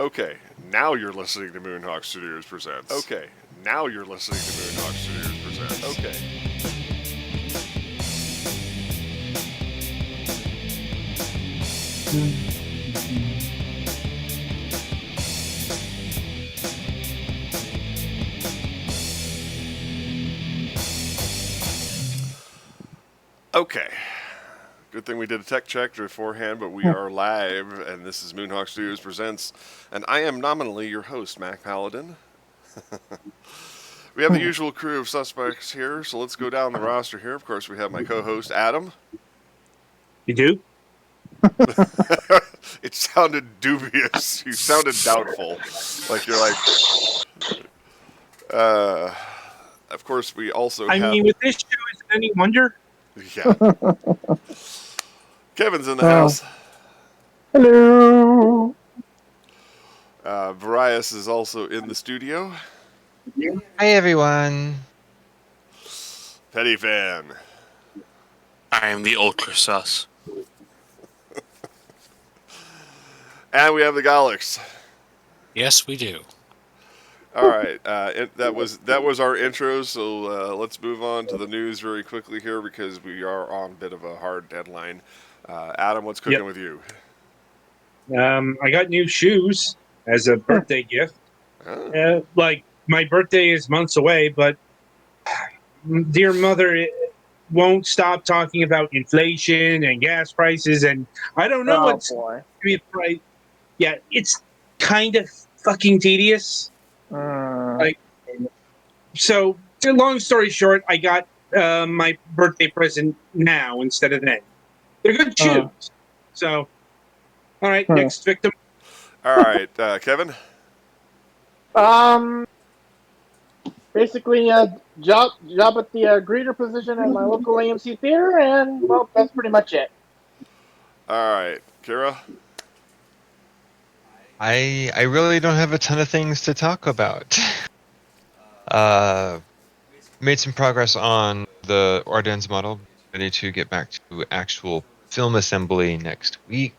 Okay, now you're listening to Moonhawk Studios Presents. Okay, now you're listening to Moonhawk Studios Presents. Okay. Okay. Good thing we did a tech check beforehand, but we are live, and this is Moonhawk Studios Presents, and I am nominally your host, Mac Paladin. We have the usual crew of suspects here, so let's go down the roster here. Of course, we have my co-host, Adam. You do? It sounded dubious. You sounded doubtful. Like you're like... of course, we also I have... mean, with this show, is it any wonder? Yeah. Kevin's in the house. Hello. Varias is also in the studio. Hi, everyone. Petty Fan. I am the ultra sus. And we have the Galax. Yes, we do. All right, that was our intro. So let's move on to the news very quickly here because we are on a bit of a hard deadline. Adam, what's cooking with you? I got new shoes as a birthday gift. Like, my birthday is months away, but dear mother won't stop talking about inflation and gas prices, and I don't know what's going to be a price. Yeah, it's kind of fucking tedious. So, long story short, I got my birthday present now instead of then. They're good shoes. So, all right, next victim. All right, Kevin. Basically, job at the greeter position at my local AMC theater, and well, that's pretty much it. All right, Kira. I really don't have a ton of things to talk about. Made some progress on the Ordnance model. Ready to get back to actual film assembly next week.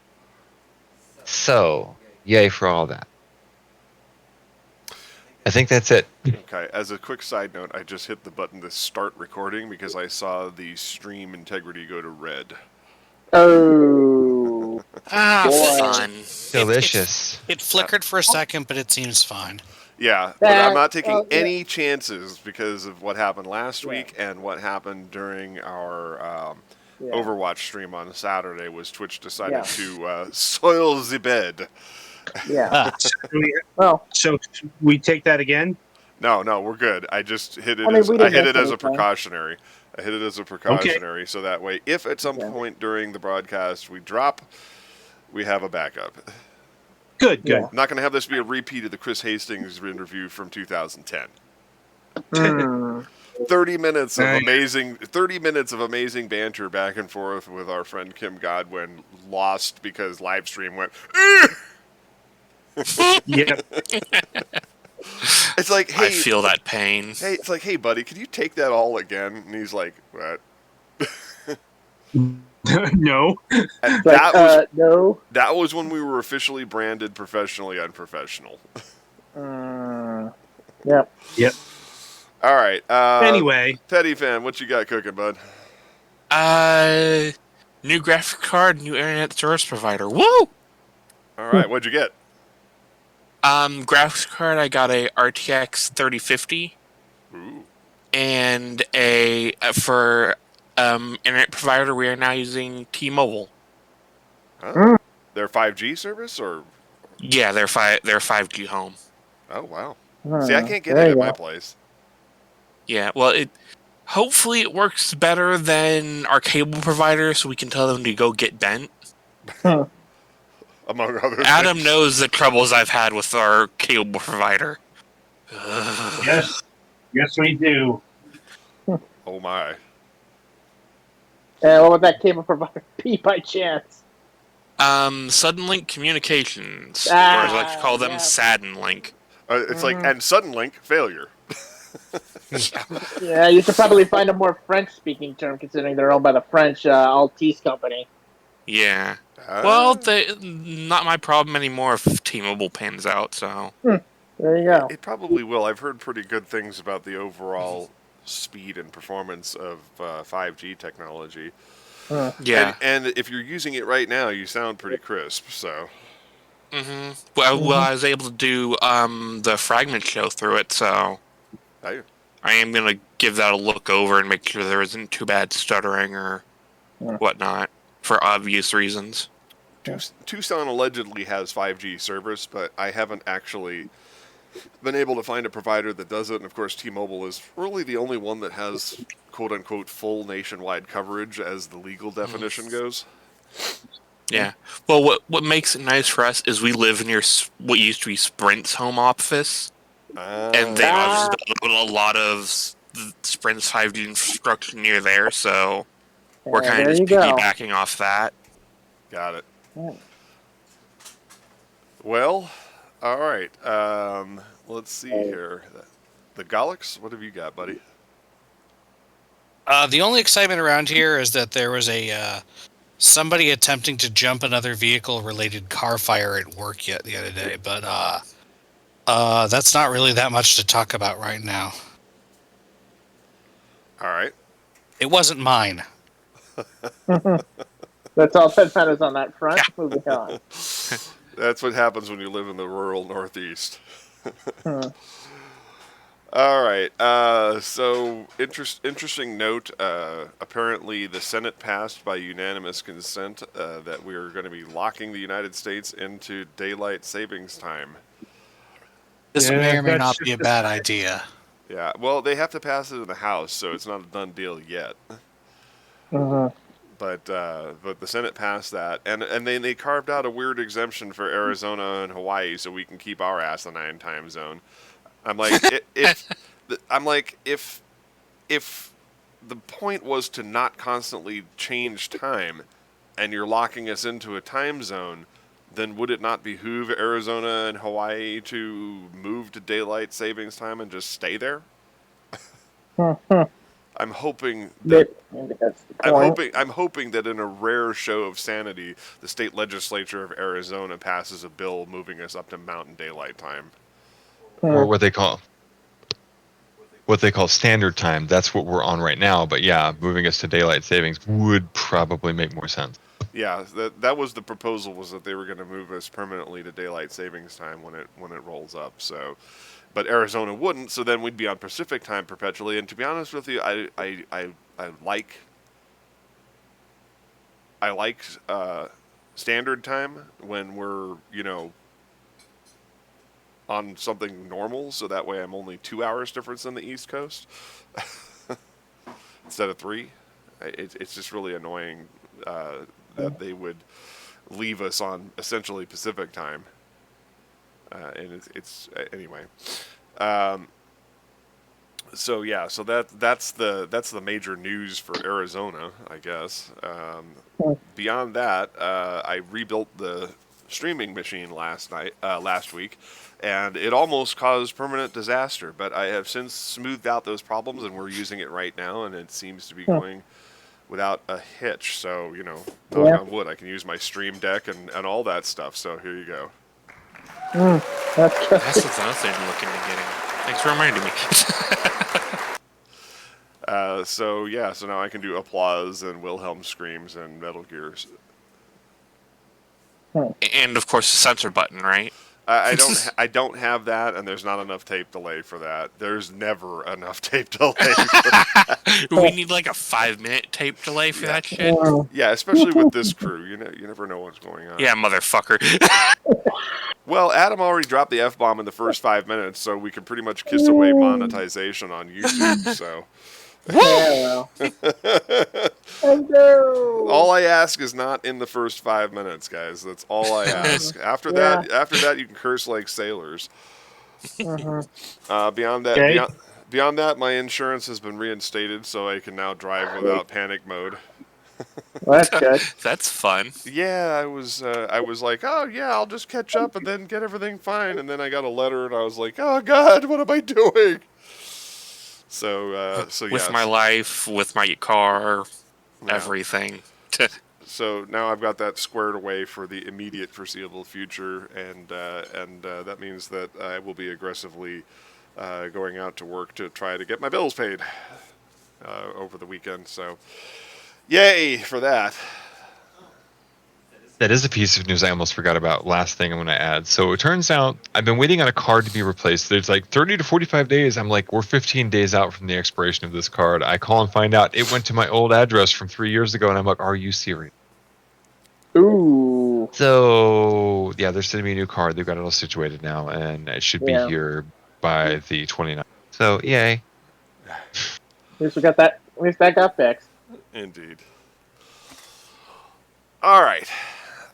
So, yay for all that. I think that's it. Okay, as a quick side note, I just hit the button to start recording because I saw the stream integrity go to red. Oh. Fun. Delicious. It flickered for a second, but it seems fine. Yeah, but I'm not taking any chances because of what happened last week and what happened during our Overwatch stream on Saturday was Twitch decided to soil the bed. Yeah. So we take that again? No, we're good. I just hit it. I hit it as a precautionary. Okay. So that way, if at some point during the broadcast we drop, we have a backup. Good. Yeah. I'm not going to have this be a repeat of the Chris Hastings interview from 2010. 30 minutes of amazing banter back and forth with our friend Kim Godwin, lost because live stream went. Yep. It's like, hey, I feel that pain. Hey, it's like, hey, buddy, could you take that all again? And he's like, what? No. And No. That was when we were officially branded professionally unprofessional. Yep. All right. Anyway, Teddy Fan, what you got cooking, bud? New graphic card, new internet service provider. Woo! All right, what'd you get? Graphics card, I got a RTX 3050. Ooh. And for internet provider, we are now using T-Mobile. Huh? Their 5G service, or? Yeah, they're 5G home. Oh wow. See, I can't get it at my place. Yeah, well, hopefully it works better than our cable provider, so we can tell them to go get bent. Among other Adam things. knows the troubles I've had with our cable provider. yes, we do. Oh my. What would that cable provider be by chance? Suddenlink Communications, or as I like to call them, Saddenlink. It's like, and sudden link failure. Yeah, you should probably find a more French-speaking term, considering they're owned by the French Altice company. Yeah. Well, not my problem anymore if T-Mobile pans out. So there you go. It probably will. I've heard pretty good things about the overall speed and performance of 5G technology. yeah. And if you're using it right now, you sound pretty crisp. So. Well, I was able to do the fragment show through it, so I am gonna give that a look over and make sure there isn't too bad stuttering or whatnot for obvious reasons. Tucson allegedly has 5G service, but I haven't actually been able to find a provider that does it. And of course, T-Mobile is really the only one that has "quote unquote" full nationwide coverage, as the legal definition goes. Yeah. Well, what makes it nice for us is we live near what used to be Sprint's home office, and they obviously built a lot of Sprint's 5G infrastructure near there, so we're kind of just piggybacking off that. Got it. Well, all right. Let's see here. The Galax, what have you got, buddy? The only excitement around here is that there was somebody attempting to jump another vehicle-related car fire at work the other day, but that's not really that much to talk about right now. All right. It wasn't mine. That's all that matters on that front. Yeah. Moving on. That's what happens when you live in the rural Northeast. All right. So interesting note. Apparently, the Senate passed by unanimous consent that we are going to be locking the United States into daylight savings time. This may or may not be a bad idea. Yeah. Well, they have to pass it in the House, so it's not a done deal yet. But the Senate passed that, and they carved out a weird exemption for Arizona and Hawaii, so we can keep our ass in 9 time zone. I'm like, if the point was to not constantly change time, and you're locking us into a time zone, then would it not behoove Arizona and Hawaii to move to daylight savings time and just stay there? I'm hoping that I'm hoping that in a rare show of sanity, the state legislature of Arizona passes a bill moving us up to Mountain Daylight Time. Or what they call standard time. That's what we're on right now. But yeah, moving us to daylight savings would probably make more sense. Yeah, that was the proposal, was that they were going to move us permanently to daylight savings time when it rolls up. So, but Arizona wouldn't. So then we'd be on Pacific time perpetually. And to be honest with you, I like standard time when we're on something normal, so that way I'm only 2 hours difference than the East Coast instead of 3. It's just really annoying that they would leave us on essentially Pacific time, and it's anyway. So yeah, so that's the major news for Arizona, I guess. Beyond that, I rebuilt the streaming machine last week, and it almost caused permanent disaster, but I have since smoothed out those problems, and we're using it right now, and it seems to be going without a hitch. So, knock on wood, I can use my Stream Deck and all that stuff. So here you go. That's what's another thing I'm looking at getting. Thanks for reminding me. So now I can do applause and Wilhelm screams and Metal Gears. And of course the censor button, right? I don't have that, and there's not enough tape delay for that. There's never enough tape delay for that. We need like a 5-minute tape delay for that shit. Yeah, especially with this crew. You never know what's going on. Yeah, motherfucker. Well, Adam already dropped the F-bomb in the first 5 minutes, so we can pretty much kiss away monetization on YouTube. So. Yeah, all I ask is not in the first 5 minutes, guys. That's all I ask. After that, you can curse like sailors. Beyond that, my insurance has been reinstated, so I can now drive without panic mode. Well, that's good. That's fun. Yeah, I was like, oh yeah, I'll just catch up and then get everything fine. And then I got a letter, and I was like, oh God, what am I doing? So yeah. With my life, with my car, everything. So now I've got that squared away for the immediate foreseeable future, and that means that I will be aggressively going out to work to try to get my bills paid over the weekend. So, yay for that. That is a piece of news I almost forgot about. Last thing I'm going to add. So it turns out I've been waiting on a card to be replaced. There's like 30 to 45 days. I'm like, we're 15 days out from the expiration of this card. I call and find out it went to my old address from 3 years ago, and I'm like, are you serious? Ooh. So yeah, they're sending me a new card. They've got it all situated now, and it should be here by the 29th. So yay! At least we got that. At least that got fixed. Indeed. All right.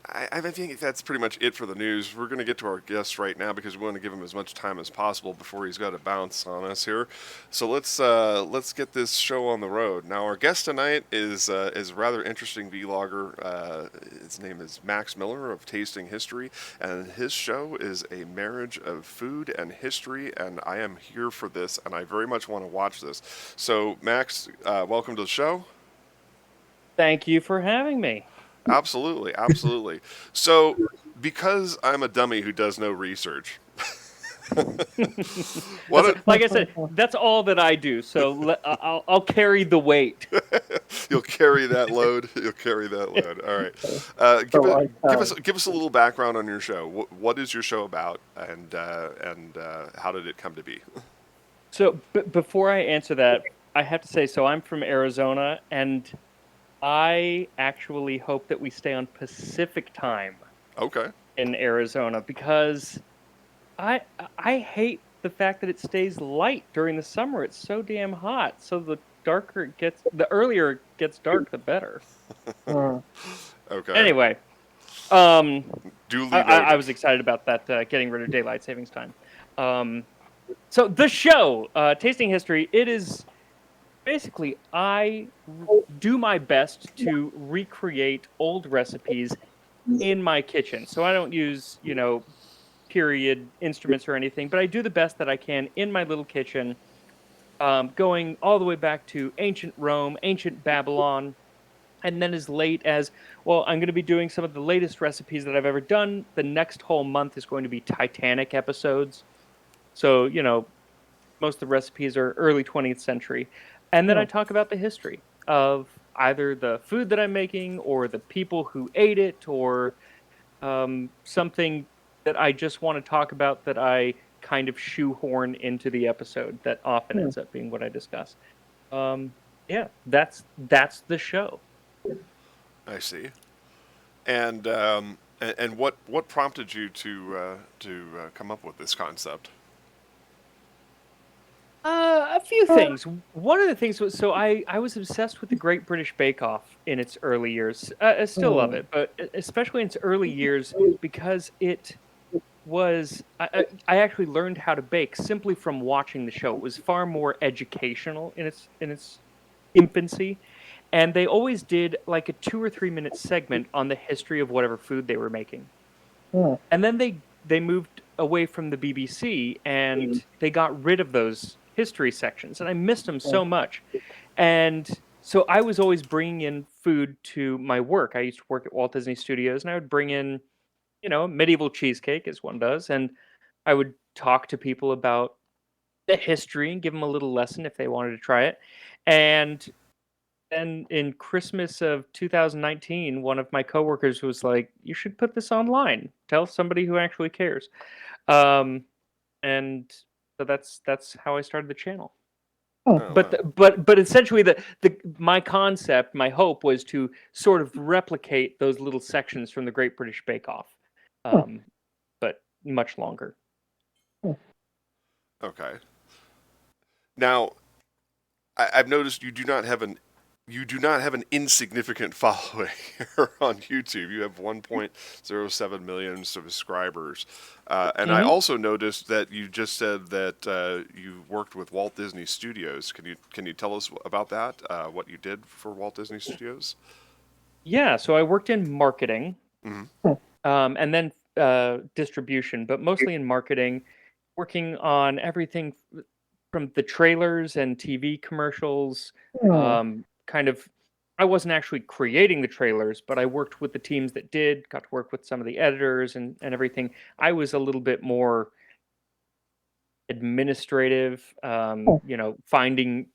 I think that's pretty much it for the news. We're going to get to our guest right now because we want to give him as much time as possible before he's got to bounce on us here. So let's get this show on the road. Now our guest tonight is a rather interesting vlogger. His name is Max Miller of Tasting History, and his show is a marriage of food and history. And I am here for this, and I very much want to watch this. So Max, welcome to the show. Thank you for having me. Absolutely, absolutely. So, because I'm a dummy who does no research, like I said, that's all that I do. So I'll carry the weight. You'll carry that load. You'll carry that load. All right. Give us a little background on your show. What is your show about, and how did it come to be? So before I answer that, I have to say, so I'm from Arizona, and I actually hope that we stay on Pacific time. Okay. In Arizona, because I hate the fact that it stays light during the summer. It's so damn hot. So the earlier it gets dark, the better. Okay. Anyway, I was excited about that, getting rid of daylight savings time. So the show, Tasting History, it is basically I do my best to recreate old recipes in my kitchen. So I don't use, period instruments or anything, but I do the best that I can in my little kitchen, going all the way back to ancient Rome, ancient Babylon, and then as late as, well, I'm going to be doing some of the latest recipes that I've ever done. The next whole month is going to be Titanic episodes. So, most of the recipes are early 20th century. And then I talk about the history of either the food that I'm making or the people who ate it, or something that I just want to talk about that I kind of shoehorn into the episode that often ends up being what I discuss. Yeah, that's the show. I see. And what prompted you to come up with this concept? A few things. One of the things was, so I was obsessed with the Great British Bake Off in its early years. I still love it, but especially in its early years, because it was, I actually learned how to bake simply from watching the show. It was far more educational in its infancy, and they always did like a 2 or 3 minute segment on the history of whatever food they were making. And then they moved away from the BBC, and they got rid of those history sections, and I missed them so much. And so I was always bringing in food to my work. I used to work at Walt Disney Studios, and I would bring in, medieval cheesecake, as one does, and I would talk to people about the history and give them a little lesson if they wanted to try it. And then in Christmas of 2019, one of my coworkers was like, "You should put this online. Tell somebody who actually cares." And so that's how I started the channel. But essentially, my concept, my hope was to sort of replicate those little sections from the Great British Bake Off, but much longer. Okay. Now, I've noticed you do not have an insignificant following here on YouTube. You have 1.07 million subscribers. And I also noticed that you just said that you worked with Walt Disney Studios. Can you tell us about that? What you did for Walt Disney Studios? Yeah, so I worked in marketing, and then distribution, but mostly in marketing, working on everything from the trailers and TV commercials, kind of I wasn't actually creating the trailers, but I worked with the teams that did, got to work with some of the editors and everything. I was a little bit more administrative, helping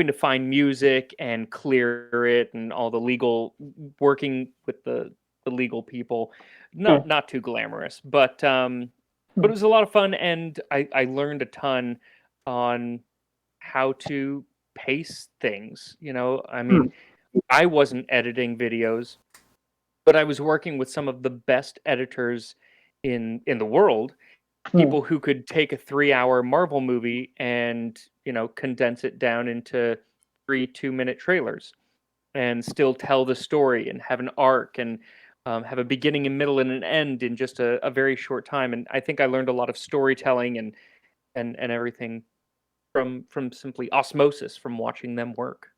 to find music and clear it and all the legal, working with the legal people. Not too glamorous, but it was a lot of fun, and I learned a ton on how to pace things. I mean, I wasn't editing videos, but I was working with some of the best editors in the world, people who could take a 3-hour Marvel movie and, condense it down into 3 2-minute trailers and still tell the story and have an arc and have a beginning and middle and an end in just a very short time. And I think I learned a lot of storytelling and everything from simply osmosis from watching them work.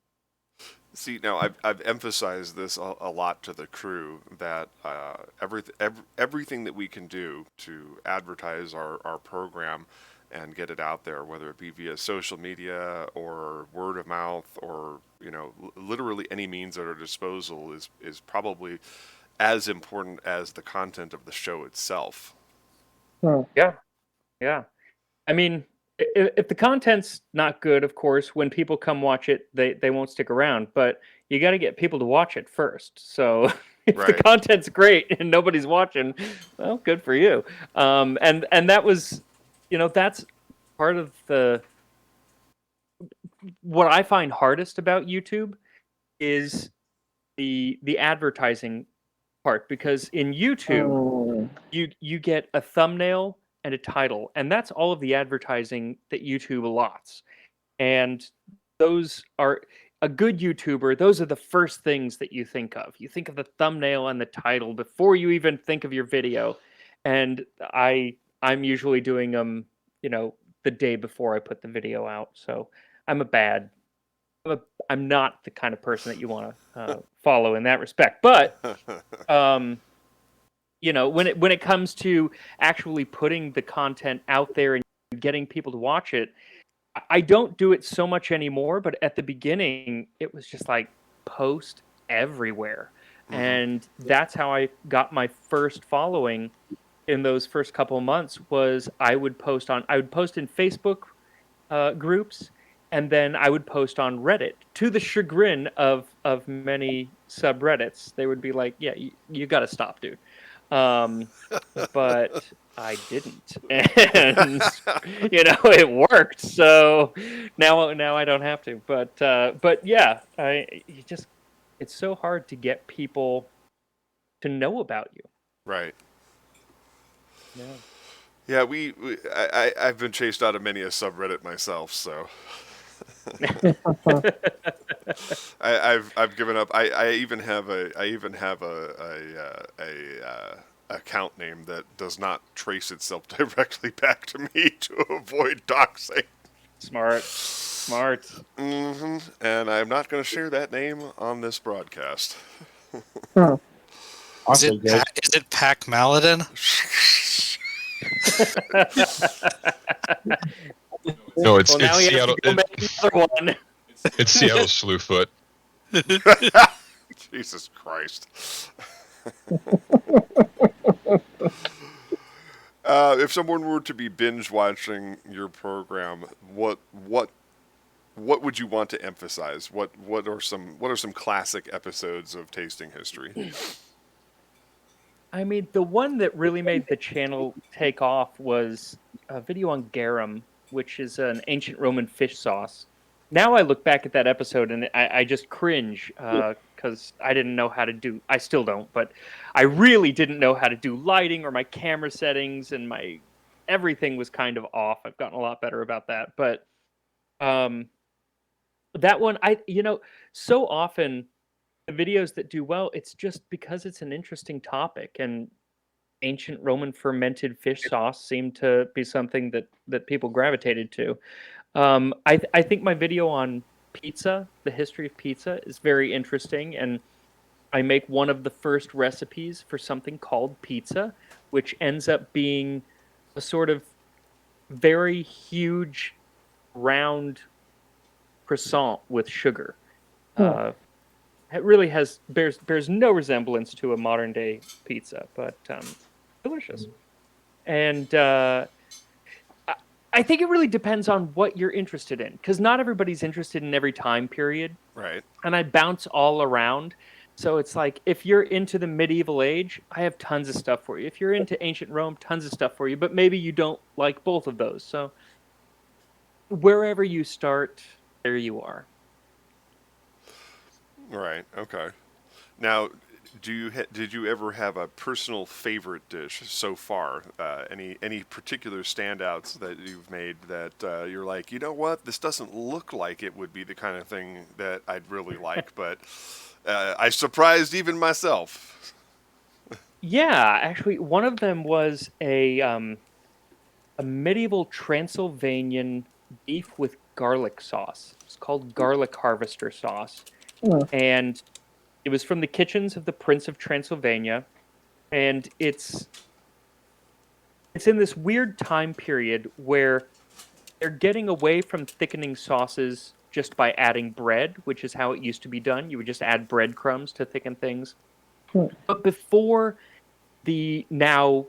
See, now I've emphasized this a lot to the crew that everything that we can do to advertise our program and get it out there, whether it be via social media or word of mouth or literally any means at our disposal, is probably as important as the content of the show itself. Yeah. I mean, if the content's not good, of course, when people come watch it, they won't stick around. But you got to get people to watch it first. So if the content's great and nobody's watching, well, good for you. And that was, that's part of what I find hardest about YouTube is the advertising part, because in YouTube you get a thumbnail and a title, and that's all of the advertising that YouTube allots. And those are a good YouTuber, those are the first things that you think of. You think of the thumbnail and the title before you even think of your video. And I'm usually doing them, the day before I put the video out. So I'm not the kind of person that you want to follow in that respect. But when it comes to actually putting the content out there and getting people to watch it, I don't do it so much anymore. But at the beginning, it was just like post everywhere, and that's how I got my first following in those first couple of months. Was I would post in Facebook groups, and then I would post on Reddit, to the chagrin of many subreddits. They would be like, "Yeah, you got to stop, dude." But I didn't, and it worked. So now I don't have to. But yeah, it's so hard to get people to know about you. Right. Yeah. Yeah, I've been chased out of many a subreddit myself, so I've given up. I even have a account name that does not trace itself directly back to me to avoid doxing. Smart. And I'm not going to share that name on this broadcast. Is it Pac Maladin? No, it's now he Seattle. has to go make another one. It's Seattle Slewfoot. Jesus Christ. If someone were to be binge watching your program, what would you want to emphasize? What are some classic episodes of Tasting History? I mean, the one that really made the channel take off was a video on garum, which is an ancient Roman fish sauce. Now I look back at that episode and I just cringe because I didn't know how to do. I still don't, but I really didn't know how to do lighting or my camera settings, and everything was kind of off. I've gotten a lot better about that, but that one, so often the videos that do well, it's just because it's an interesting topic, and ancient Roman fermented fish sauce seemed to be something that people gravitated to. I think my video on pizza, the history of pizza, is very interesting, and I make one of the first recipes for something called pizza, which ends up being a sort of very huge round croissant with sugar. it really bears no resemblance to a modern day pizza, but delicious. And I think it really depends on what you're interested in, because not everybody's interested in every time period. Right. And I bounce all around. So it's like, if you're into the medieval age, I have tons of stuff for you. If you're into ancient Rome, tons of stuff for you. But maybe you don't like both of those. So wherever you start, there you are. Right. Okay. Now, did you ever have a personal favorite dish so far? Any particular standouts that you've made that you're like, you know what, this doesn't look like it would be the kind of thing that I'd really like, but I surprised even myself. Yeah, actually, one of them was a medieval Transylvanian beef with garlic sauce. It's called garlic harvester sauce, and it was from the kitchens of the Prince of Transylvania, and it's in this weird time period where they're getting away from thickening sauces just by adding bread, which is how it used to be done. You would just add breadcrumbs to thicken things. But before the now,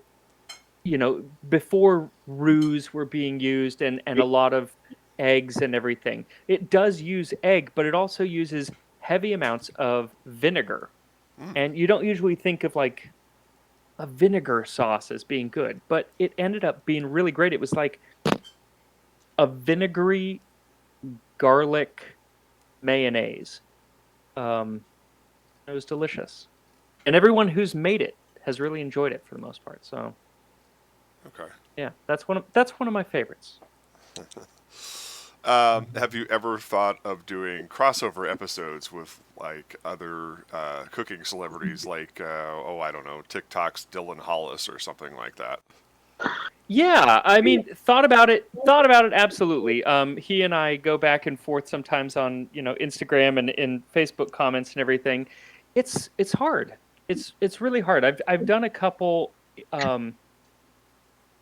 before roux were being used and a lot of eggs and everything, it does use egg, but it also uses heavy amounts of vinegar. And you don't usually think of like a vinegar sauce as being good, but it ended up being really great. It was like a vinegary garlic mayonnaise. It was delicious, and everyone who's made it has really enjoyed it for the most part. So, Okay. yeah, that's one of my favorites. Have you ever thought of doing crossover episodes with like other cooking celebrities, like I don't know, TikTok's Dylan Hollis or something like that? Yeah, I mean, thought about it, absolutely. He and I go back and forth sometimes on, Instagram and in Facebook comments and everything. It's hard. It's really hard. I've done a couple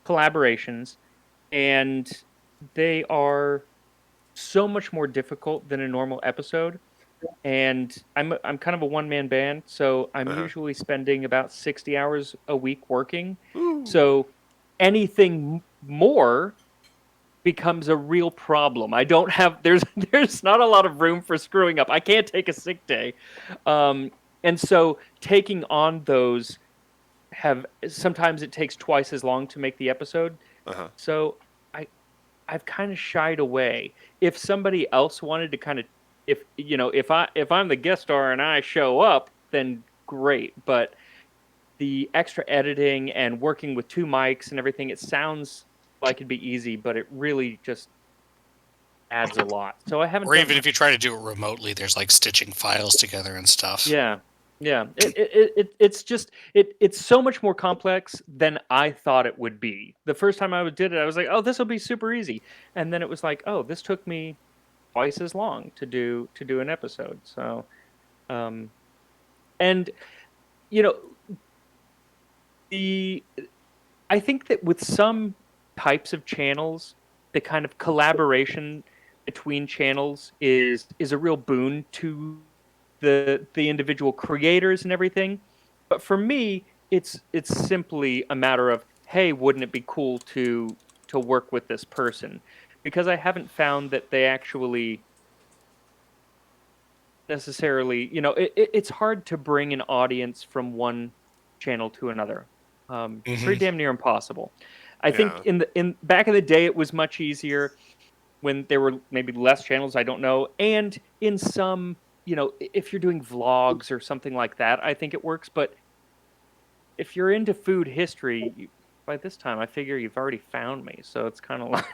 collaborations, and they are so much more difficult than a normal episode. And I'm kind of a one-man band, so I'm usually spending about 60 hours a week working. Ooh. So anything more becomes a real problem. I don't have there's not a lot of room for screwing up. I can't take a sick day. And so taking on those sometimes it takes twice as long to make the episode. So I've kind of shied away. If somebody else wanted to kind of, if I'm the guest star and I show up, then great. But the extra editing and working with two mics and everything, it sounds like it'd be easy, but it really just adds a lot. So I haven't. Or even if you try to do it remotely, there's like stitching files together and stuff. Yeah. It's so much more complex than I thought it would be. The first time I did it, I was like, oh, this will be super easy, and then it was like, oh, this took me twice as long to do an episode. So, and I think that with some types of channels, the kind of collaboration between channels is a real boon to the individual creators and everything. But for me, it's simply a matter of, hey, wouldn't it be cool to work with this person? Because I haven't found that they actually necessarily, it's hard to bring an audience from one channel to another. It's pretty damn near impossible. I think in back in the day it was much easier when there were maybe less channels, I don't know. And in some, if you're doing vlogs or something like that, I think it works. But if you're into food history, by this time I figure you've already found me. So it's kind of like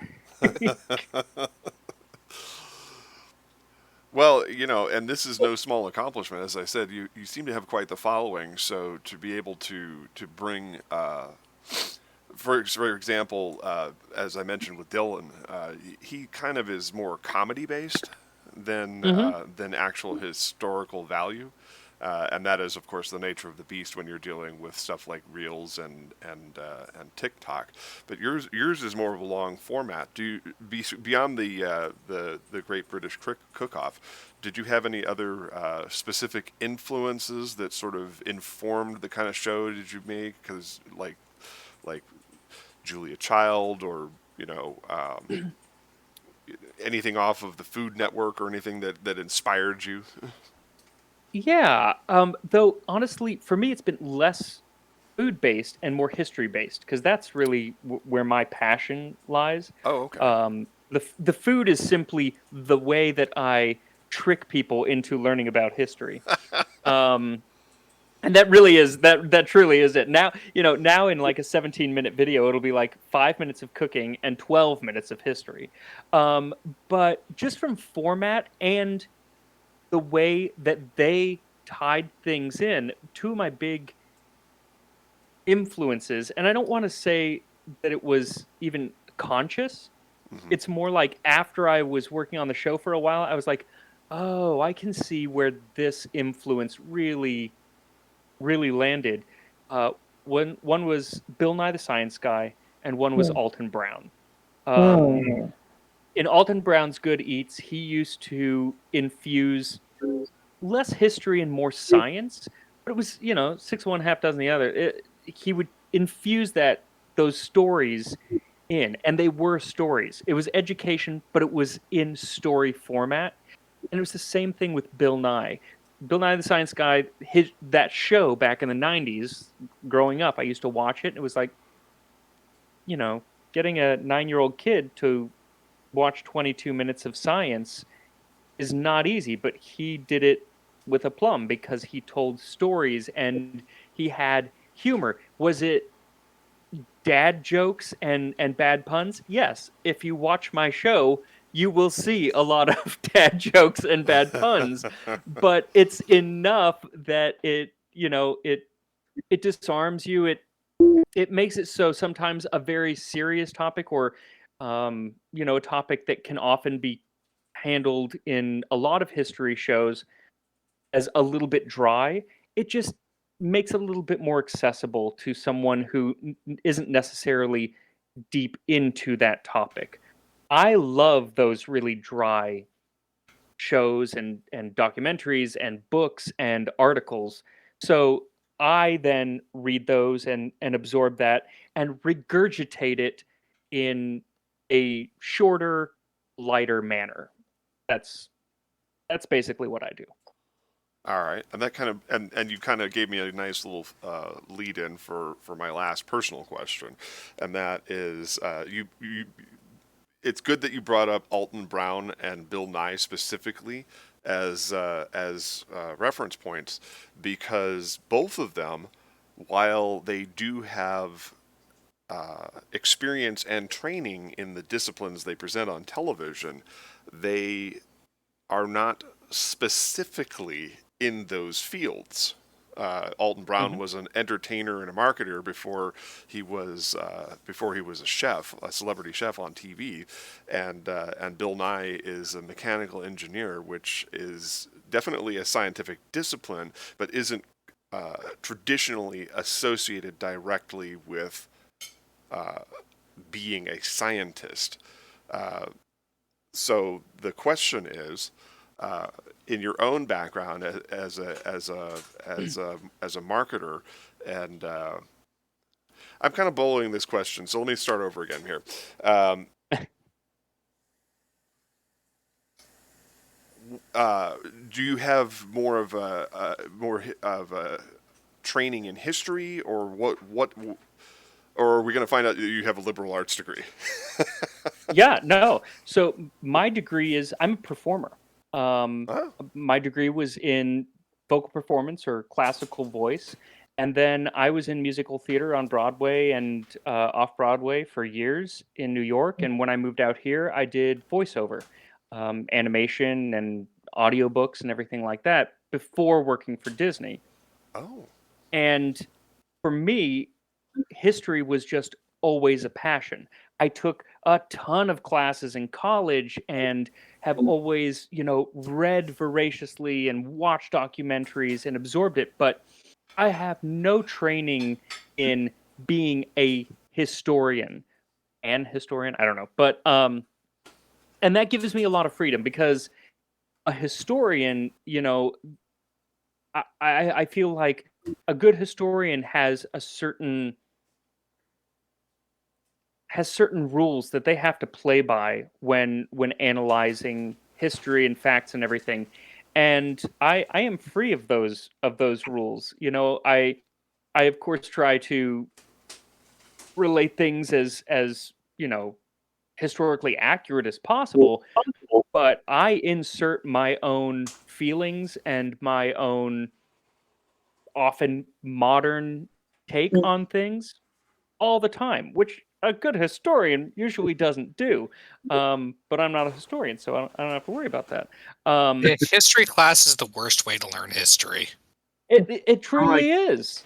Well, and this is no small accomplishment. As I said, you seem to have quite the following. So to be able to bring, for example, as I mentioned with Dylan, he kind of is more comedy based than actual historical value. And that is, of course, the nature of the beast when you're dealing with stuff like Reels and TikTok. But yours is more of a long format. Beyond the Great British Cook-Off, did you have any other specific influences that sort of informed the kind of show that you make? Because like Julia Child, or anything off of the Food Network, or anything that inspired you? Yeah. Though honestly, for me, it's been less food based and more history based because that's really where my passion lies. Oh, okay. The food is simply the way that I trick people into learning about history. Um, and that really is that truly is it. Now in like a 17-minute video, it'll be like 5 minutes of cooking and 12 minutes of history. But just from format and the way that they tied things in, two of my big influences, and I don't want to say that it was even conscious. Hmm. It's more like after I was working on the show for a while, I was like, oh, I can see where this influence really landed. Uh, one was Bill Nye the Science Guy, and one was Alton Brown. Um, in Alton Brown's Good Eats, he used to infuse less history and more science, but it was, six of one, half dozen the other. He would infuse those stories in, and they were stories. It was education, but it was in story format. And it was the same thing with Bill Nye. Bill Nye the Science Guy, that show back in the 90s, growing up, I used to watch it, and it was like, getting a 9-year-old kid to watch 22 minutes of science is not easy, but he did it with aplomb because he told stories and he had humor. Was it dad jokes and bad puns? Yes. If you watch my show, you will see a lot of dad jokes and bad puns, but it's enough that it disarms you. It makes it so sometimes a very serious topic, or a topic that can often be handled in a lot of history shows as a little bit dry, it just makes it a little bit more accessible to someone who isn't necessarily deep into that topic. I love those really dry shows and documentaries and books and articles. So I then read those and absorb that and regurgitate it in a shorter, lighter manner. That's basically what I do. All right, and that kind of and you kind of gave me a nice little lead in for my last personal question, and that is you. It's good that you brought up Alton Brown and Bill Nye specifically as reference points, because both of them, while they do have experience and training in the disciplines they present on television, they are not specifically in those fields. Alton Brown Mhm. was an entertainer and a marketer before he was a chef, a celebrity chef on TV, and Bill Nye is a mechanical engineer, which is definitely a scientific discipline, but isn't traditionally associated directly with being a scientist. Uh, so the question is, in your own background as a marketer, and I'm kind of bowling this question, so let me start over again here. Do you have more of a training in history, or what? Or are we going to find out that you have a liberal arts degree? Yeah, no. So my degree is I'm a performer. Oh. My degree was in vocal performance or classical voice, and then I was in musical theater on Broadway and off Broadway for years in New York. And when I moved out here, I did voiceover, animation, and audiobooks and everything like that before working for Disney. Oh. And for me, history was just always a passion. I took a ton of classes in college and have always, read voraciously and watched documentaries and absorbed it, but I have no training in being a historian. I don't know, but and that gives me a lot of freedom because a historian, I feel like a good historian has certain rules that they have to play by when analyzing history and facts and everything. And I am free of those rules. I of course try to relate things as historically accurate as possible, but I insert my own feelings and my own often modern take on things all the time, which a good historian usually doesn't do. But I'm not a historian, so I don't have to worry about that. History class is the worst way to learn history. It truly is.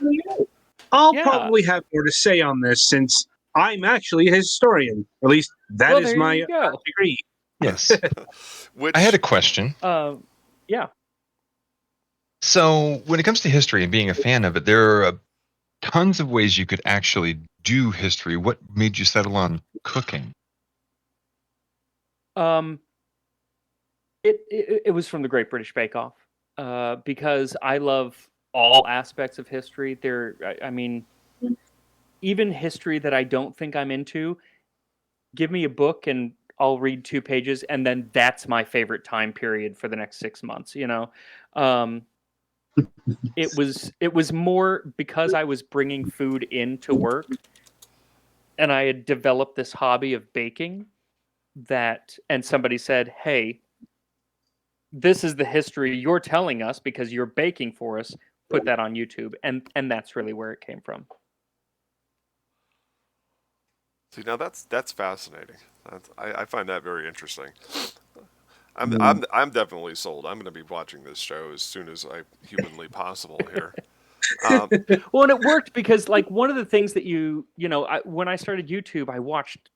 I'll probably have more to say on this since I'm actually a historian. At least that is my degree. Yes. I had a question. Yeah. So when it comes to history and being a fan of it, there are tons of ways you could actually do history. What made you settle on cooking? It was from the Great British Bake Off, because I love all aspects of history. I mean, even history that I don't think I'm into, give me a book and I'll read 2 pages, and then that's my favorite time period for the next 6 months. It was more because I was bringing food into work, and I had developed this hobby of baking. And somebody said, "Hey, this is the history you're telling us because you're baking for us. Put that on YouTube," and that's really where it came from. See, now that's fascinating. I find that very interesting. I'm definitely sold. I'm going to be watching this show as soon as I humanly possible here. Well, and it worked because, like, one of the things that when I started YouTube, I watched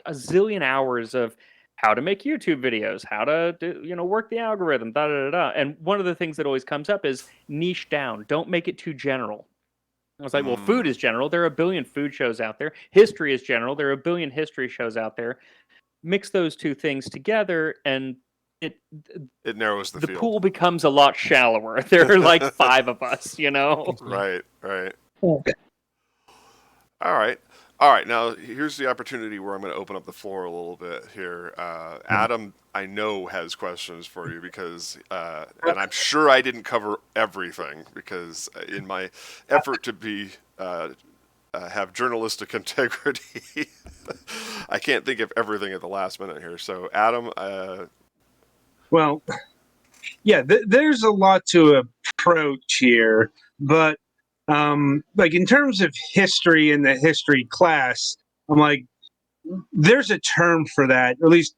a zillion hours of how to make YouTube videos, how to work the algorithm, da da da da. And one of the things that always comes up is niche down. Don't make it too general. I was like, well, food is general. There are a billion food shows out there. History is general. There are a billion history shows out there. Mix those two things together, and it narrows the field. The pool becomes a lot shallower. There are like 5 of us, Right. Okay. All right. Now here's the opportunity where I'm going to open up the floor a little bit here. Adam, I know, has questions for you because, and I'm sure I didn't cover everything because in my effort to be have journalistic integrity, I can't think of everything at the last minute here. So, Adam. Well, yeah, there's a lot to approach here, but like in terms of history in the history class, I'm like, there's a term for that, or at least,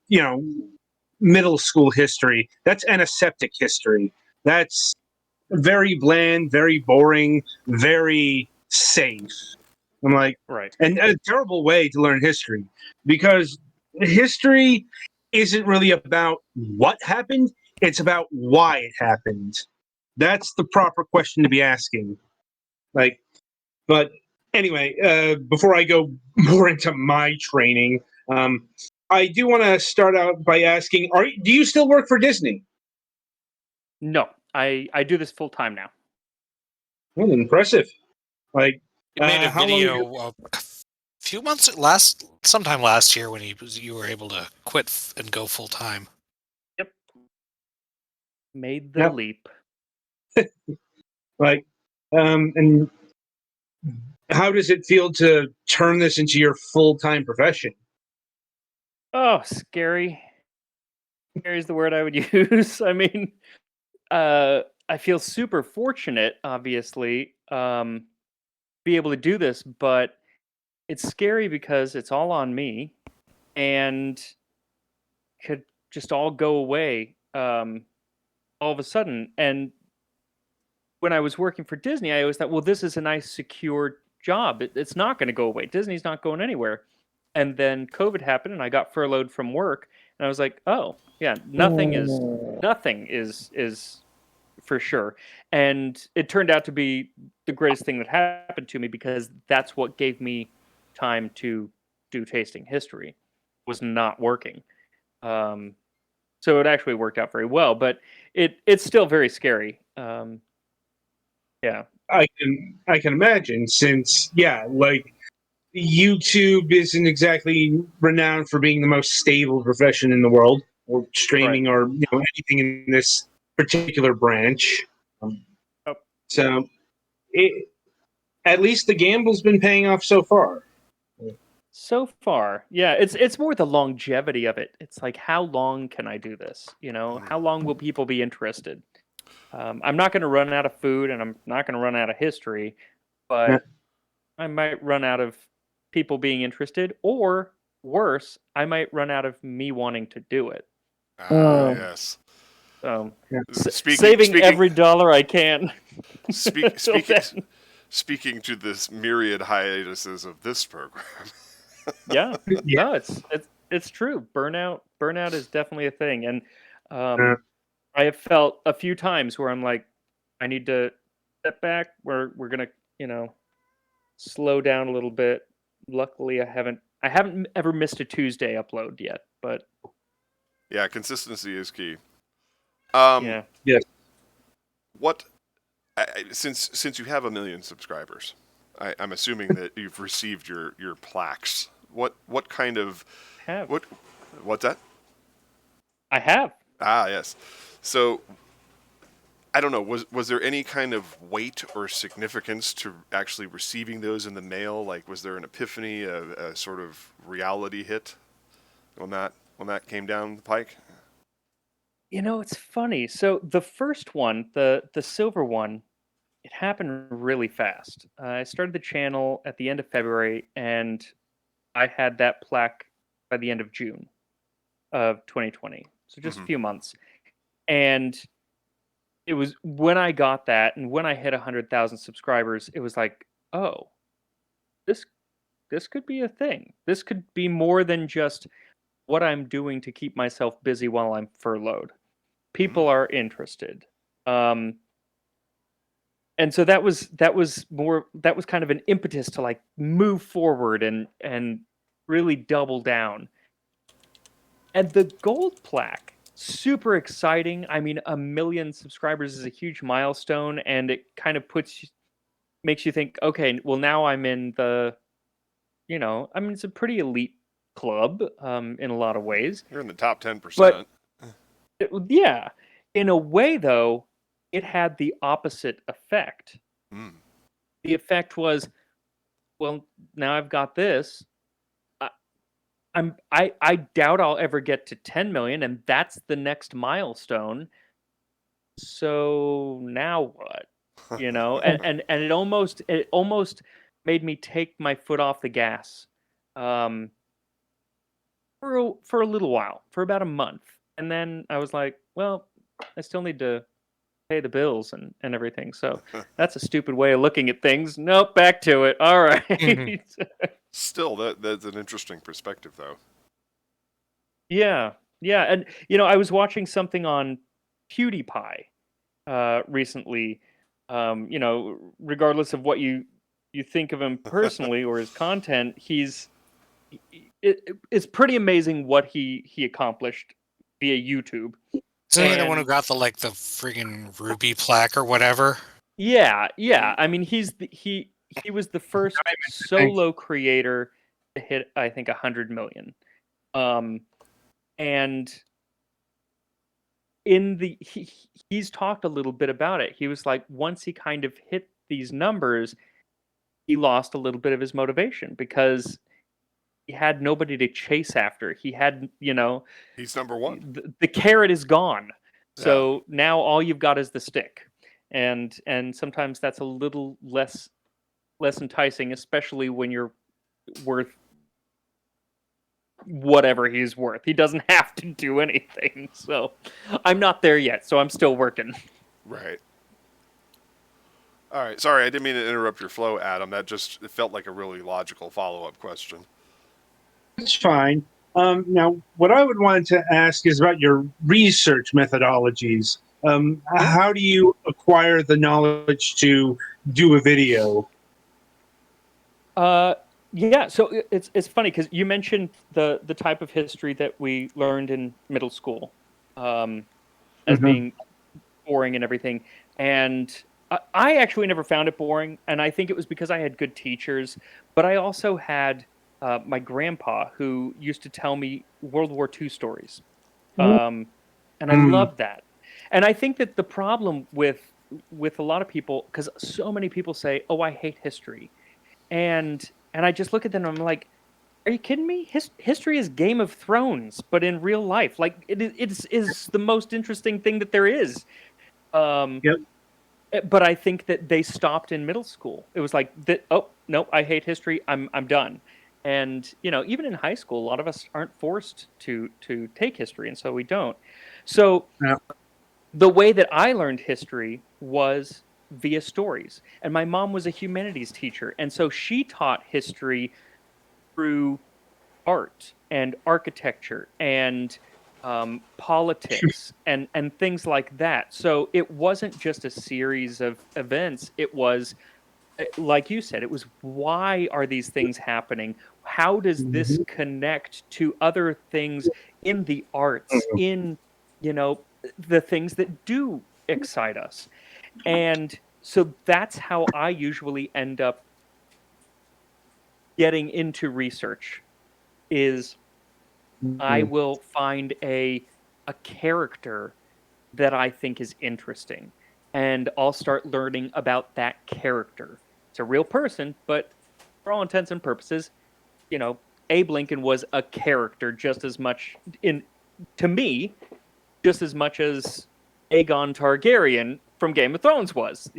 middle school history. That's antiseptic history. That's very bland, very boring, very safe. I'm like, right. And a terrible way to learn history, because history isn't really about what happened. It's about why it happened. That's the proper question to be asking. But anyway, before I go more into my training, I do want to start out by asking: do you still work for Disney? No, I do this full time now. Well, impressive. You made a video a few months sometime last year when you were able to quit and go full time. Yep. Made the leap. And how does it feel to turn this into your full-time profession? Oh, scary. Scary is the word I would use. I mean, I feel super fortunate, obviously, be able to do this, but it's scary because it's all on me and could just all go away all of a sudden. And when I was working for Disney, I always thought, well, this is a nice, secure job. It's not going to go away. Disney's not going anywhere. And then COVID happened, and I got furloughed from work, and I was like, oh yeah, nothing is for sure. And it turned out to be the greatest thing that happened to me, because that's what gave me time to do tasting history, was not working. So it actually worked out very well, but it's still very scary. Yeah. I can imagine, since like YouTube isn't exactly renowned for being the most stable profession in the world, or streaming, Right. or anything in this particular branch. Oh. So, at least the gamble's been paying off so far. So far, yeah, it's more the longevity of it. It's like, how long can I do this? How long will people be interested? I'm not going to run out of food, and I'm not going to run out of history, but I might run out of people being interested, or worse, I might run out of me wanting to do it. Yes. So, Speaking every dollar I can. Speaking to this myriad hiatuses of this program. Yeah. No, it's true. Burnout is definitely a thing, and I have felt a few times where I'm like, I need to step back. We're gonna, slow down a little bit. Luckily, I haven't ever missed a Tuesday upload yet, but yeah, consistency is key. yeah. What since you have 1 million subscribers, I'm assuming that you've received your plaques. What kind of what's that? I have. Ah, yes. So I don't know. Was there any kind of weight or significance to actually receiving those in the mail? Like, was there an epiphany, a sort of reality hit when that came down the pike? It's funny. So the first one, the silver one, it happened really fast. I started the channel at the end of February, and I had that plaque by the end of June of 2020. So just a few months. And it was when I got that, and when I hit 100,000 subscribers, it was like, oh, this could be a thing. This could be more than just what I'm doing to keep myself busy while I'm furloughed. People are interested. And so that was kind of an impetus to like move forward and really double down. And the gold plaque, super exciting. I mean, 1 million subscribers is a huge milestone, and it kind of makes you think, okay, well, now I'm in it's a pretty elite club in a lot of ways. You're in the top 10%. But yeah, in a way, though, it had the opposite effect. The effect was, well, now I've got this. I doubt I'll ever get to 10 million, and that's the next milestone. So now what? And it almost made me take my foot off the gas for a little while, for about a month. And then I was like, well, I still need to pay the bills and everything. So that's a stupid way of looking at things. Nope, back to it. All right. Still, that's an interesting perspective, though. Yeah. And, I was watching something on PewDiePie recently. Regardless of what you think of him personally or his content, it's pretty amazing what he accomplished via YouTube. Isn't he the one who got the friggin' Ruby plaque or whatever? Yeah. I mean, he was the first solo creator to hit, I think, 100 million. And he's talked a little bit about it. He was like, once he kind of hit these numbers, he lost a little bit of his motivation, because he had nobody to chase after. He had, he's number one. The carrot is gone. So now all you've got is the stick. And sometimes that's a little less enticing, especially when you're worth whatever he's worth. He doesn't have to do anything. So I'm not there yet, so I'm still working. Right. All right. Sorry, I didn't mean to interrupt your flow, Adam. That just it felt like a really logical follow-up question. That's fine. Now, what I would want to ask is about your research methodologies. How do you acquire the knowledge to do a video? Yeah, so it's funny because you mentioned the type of history that we learned in middle school, as Mm-hmm. being boring and everything, and I actually never found it boring, and I think it was because I had good teachers, but I also had my grandpa who used to tell me World War II stories, um, and I Mm. loved that, and I think that the problem with a lot of people, because so many people say, "Oh, I hate history," and I just look at them and I'm like, "Are you kidding me? History is Game of Thrones, but in real life. Like is the most interesting thing that there is." Um, Yep. but I think that they stopped in middle school. It was like that. Oh no, I hate history. I'm done. And even in high school, a lot of us aren't forced to take history, and so we don't. So Yeah. the way that I learned history was via stories. And my mom was a humanities teacher, and so she taught history through art and architecture and politics and things like that. So it wasn't just a series of events. It was, like you said, it was, why are these things happening? How does this Mhm. connect to other things in the arts, in the things that do excite us? And so that's how I usually end up getting into research, is I Mhm. will find a character that I think is interesting, and I'll start learning about that character. It's a real person, but for all intents and purposes, you know, Abe Lincoln was a character just as much in to me, just as much as Aegon Targaryen from Game of Thrones was.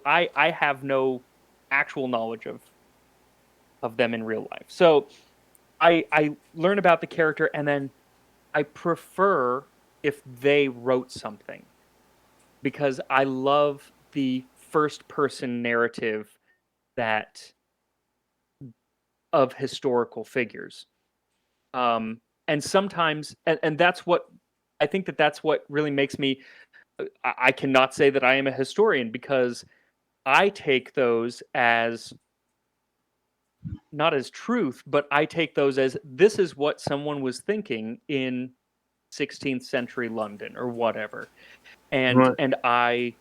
I have no actual knowledge of them in real life. So I learn about the character, and then I prefer if they wrote something, because I love the first person narrative that of historical figures. And sometimes, and that's what I think, that's what really makes me. I cannot say that I am a historian, because I take those as not as truth, but I take those as, this is what someone was thinking in 16th century London or whatever. And Right. and I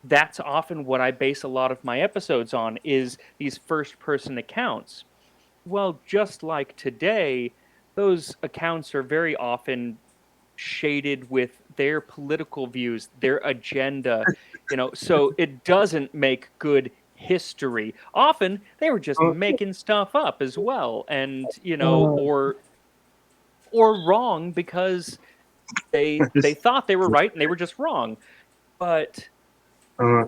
that's often what I base a lot of my episodes on, is these first person accounts. Well, just like today, those accounts are very often shaded with their political views, their agenda, so it doesn't make good history. Often they were just Uh, making stuff up as well, and uh, or wrong, because they thought they were right and they were just wrong. But uh,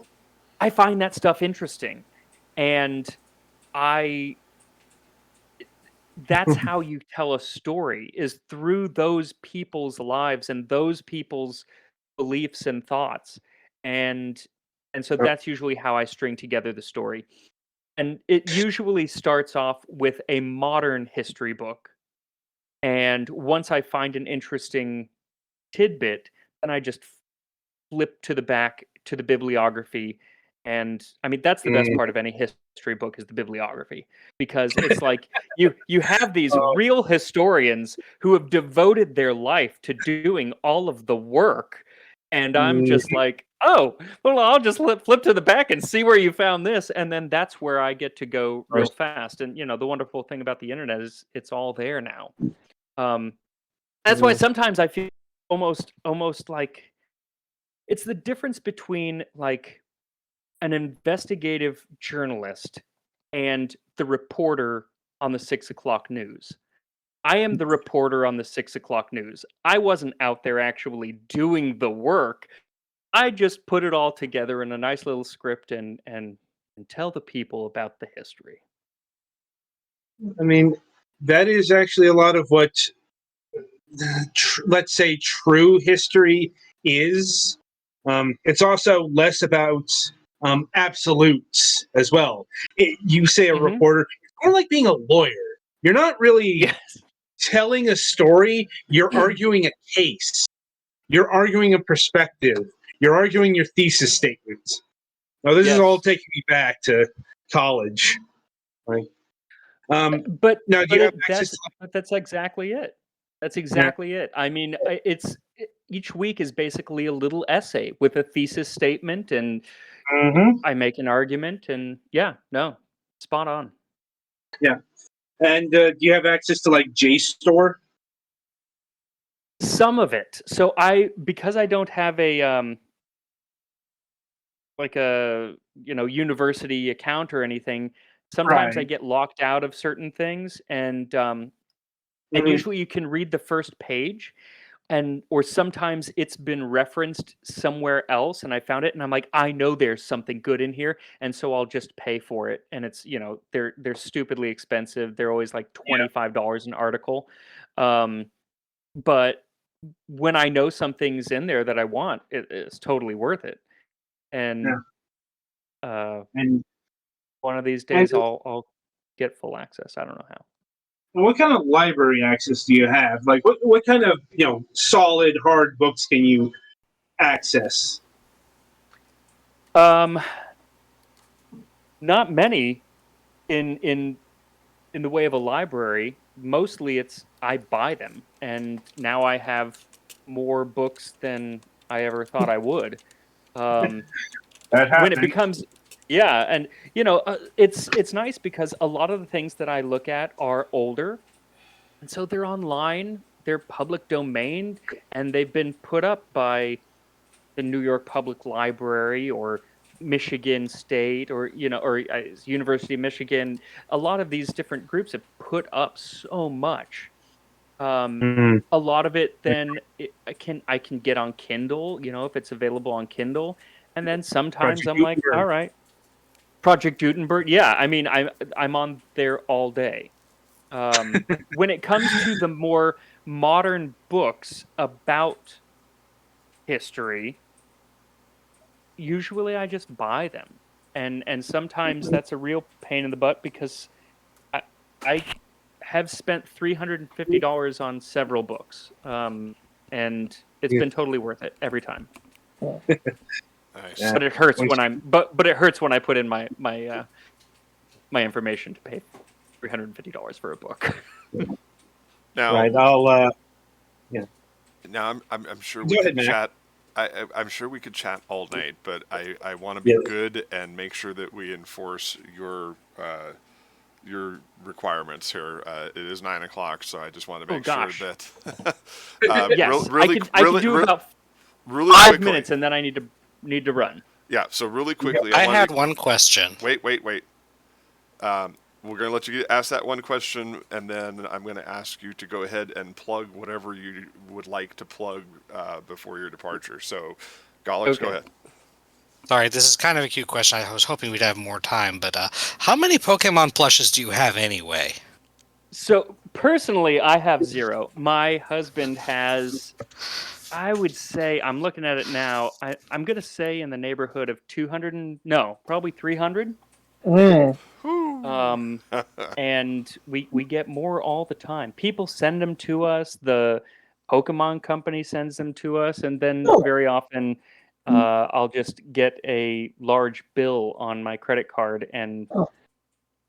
I find that stuff interesting, and I that's how you tell a story, is through those people's lives and those people's beliefs and thoughts. And and so that's usually how I string together the story. And it usually starts off with a modern history book, and once I find an interesting tidbit, then I just flip to the back to the bibliography. And I mean, that's the best mm, part of any history book, is the bibliography, because it's like you have these uh, real historians who have devoted their life to doing all of the work, and I'm just mm, like, oh, well, I'll just flip to the back and see where you found this, and then that's where I get to go real fast. And the wonderful thing about the internet is it's all there now. um that's why sometimes I feel almost like it's the difference between, like, an investigative journalist and the reporter on the 6 o'clock news. I am the reporter on the 6 o'clock news. I wasn't out there actually doing the work. I just put it all together in a nice little script, and tell the people about the history. I mean, that is actually a lot of what, let's say, true history is. It's also less about absolutes as well. You say a Hmm. reporter, it's more like being a lawyer. You're not really Yes. telling a story. You're arguing a case. You're arguing a perspective. You're arguing your thesis statements. Now, this is all taking me back to college. Right? But now, do you have access that's exactly it. That's exactly it. I mean, each week is basically a little essay with a thesis statement, and I make an argument, and spot on. Yeah. And do you have access to like JSTOR? Some of it. So because I don't have a like a university account or anything, sometimes I Right. get locked out of certain things, and usually you can read the first page, or sometimes it's been referenced somewhere else, and I found it, and I'm like, I know there's something good in here, and so I'll just pay for it. And it's they're stupidly expensive. They're always like $25 an article, but when I know something's in there that I want, it's totally worth it. And and one of these days I'll get full access. I don't know how. What kind of library access do you have? Like, what kind of solid hard books can you access? Not many in the way of a library. Mostly it's I buy them, and now I have more books than I ever thought I would. That When it happens. becomes and it's nice because a lot of the things that I look at are older, and so they're online, they're public domain, and they've been put up by the New York Public Library or Michigan State, or University of Michigan. A lot of these different groups have put up so much. A lot of it then I can get on Kindle, if it's available on Kindle, and then sometimes Project I'm like, Gutenberg. all right, Project Gutenberg. Yeah, I mean, I'm on there all day. When it comes to the more modern books about history, usually I just buy them, and sometimes that's a real pain in the butt because I have spent $350 on several books, and it's been totally worth it every time. Nice. But it hurts but it hurts when I put in my information to pay $350 for a book. Now, right. I'll. Now I'm sure Go we ahead, could Mac. chat. I'm sure we could chat all night, but I want to be good and make sure that we enforce your requirements here. It is 9:00, so I just want to make sure that. Yes, really, I can do about really 5 quickly. minutes, and then I need to run. Yeah, so really quickly, I had one question. Wait. We're going to let you ask that one question, and then I'm going to ask you to go ahead and plug whatever you would like to plug before your departure. So, Galax, go ahead. Sorry, this is kind of a cute question. I was hoping we'd have more time, but how many Pokemon plushes do you have anyway? So, personally, I have 0. My husband has, I would say, I'm looking at it now, I'm going to say in the neighborhood of 200, probably 300. And we get more all the time. People send them to us. The Pokemon company sends them to us, and then very often I'll just get a large bill on my credit card, and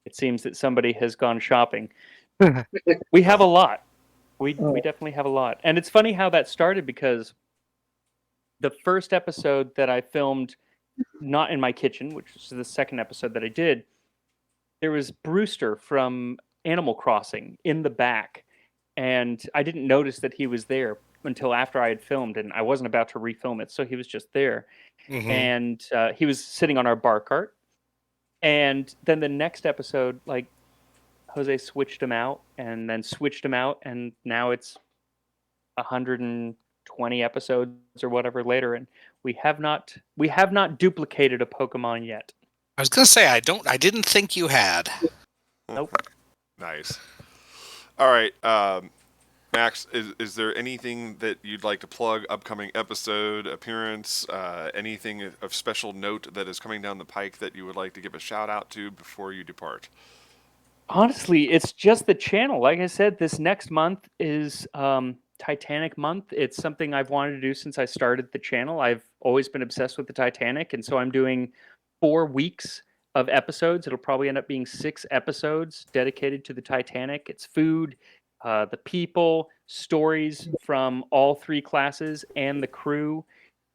it seems that somebody has gone shopping. We have a lot. We definitely have a lot, and it's funny how that started because the first episode that I filmed, not in my kitchen, which is the second episode that I did, there was Brewster from Animal Crossing in the back, and I didn't notice that he was there until after I had filmed, and I wasn't about to refilm it, so he was just there. And he was sitting on our bar cart, and then the next episode, like, Jose switched him out, and then switched him out, and now it's 120 episodes or whatever later, and we have not duplicated a Pokemon yet. I was gonna say I didn't think you had. Nope. Nice. All right, Max, is there anything that you'd like to plug? Upcoming episode, appearance, anything of special note that is coming down the pike that you would like to give a shout out to before you depart? Honestly, it's just the channel. Like I said, this next month is Titanic month. It's something I've wanted to do since I started the channel. I've always been obsessed with the Titanic, and so I'm doing 4 weeks of episodes. It'll probably end up being 6 episodes dedicated to the Titanic. It's food, the people, stories from all 3 classes and the crew.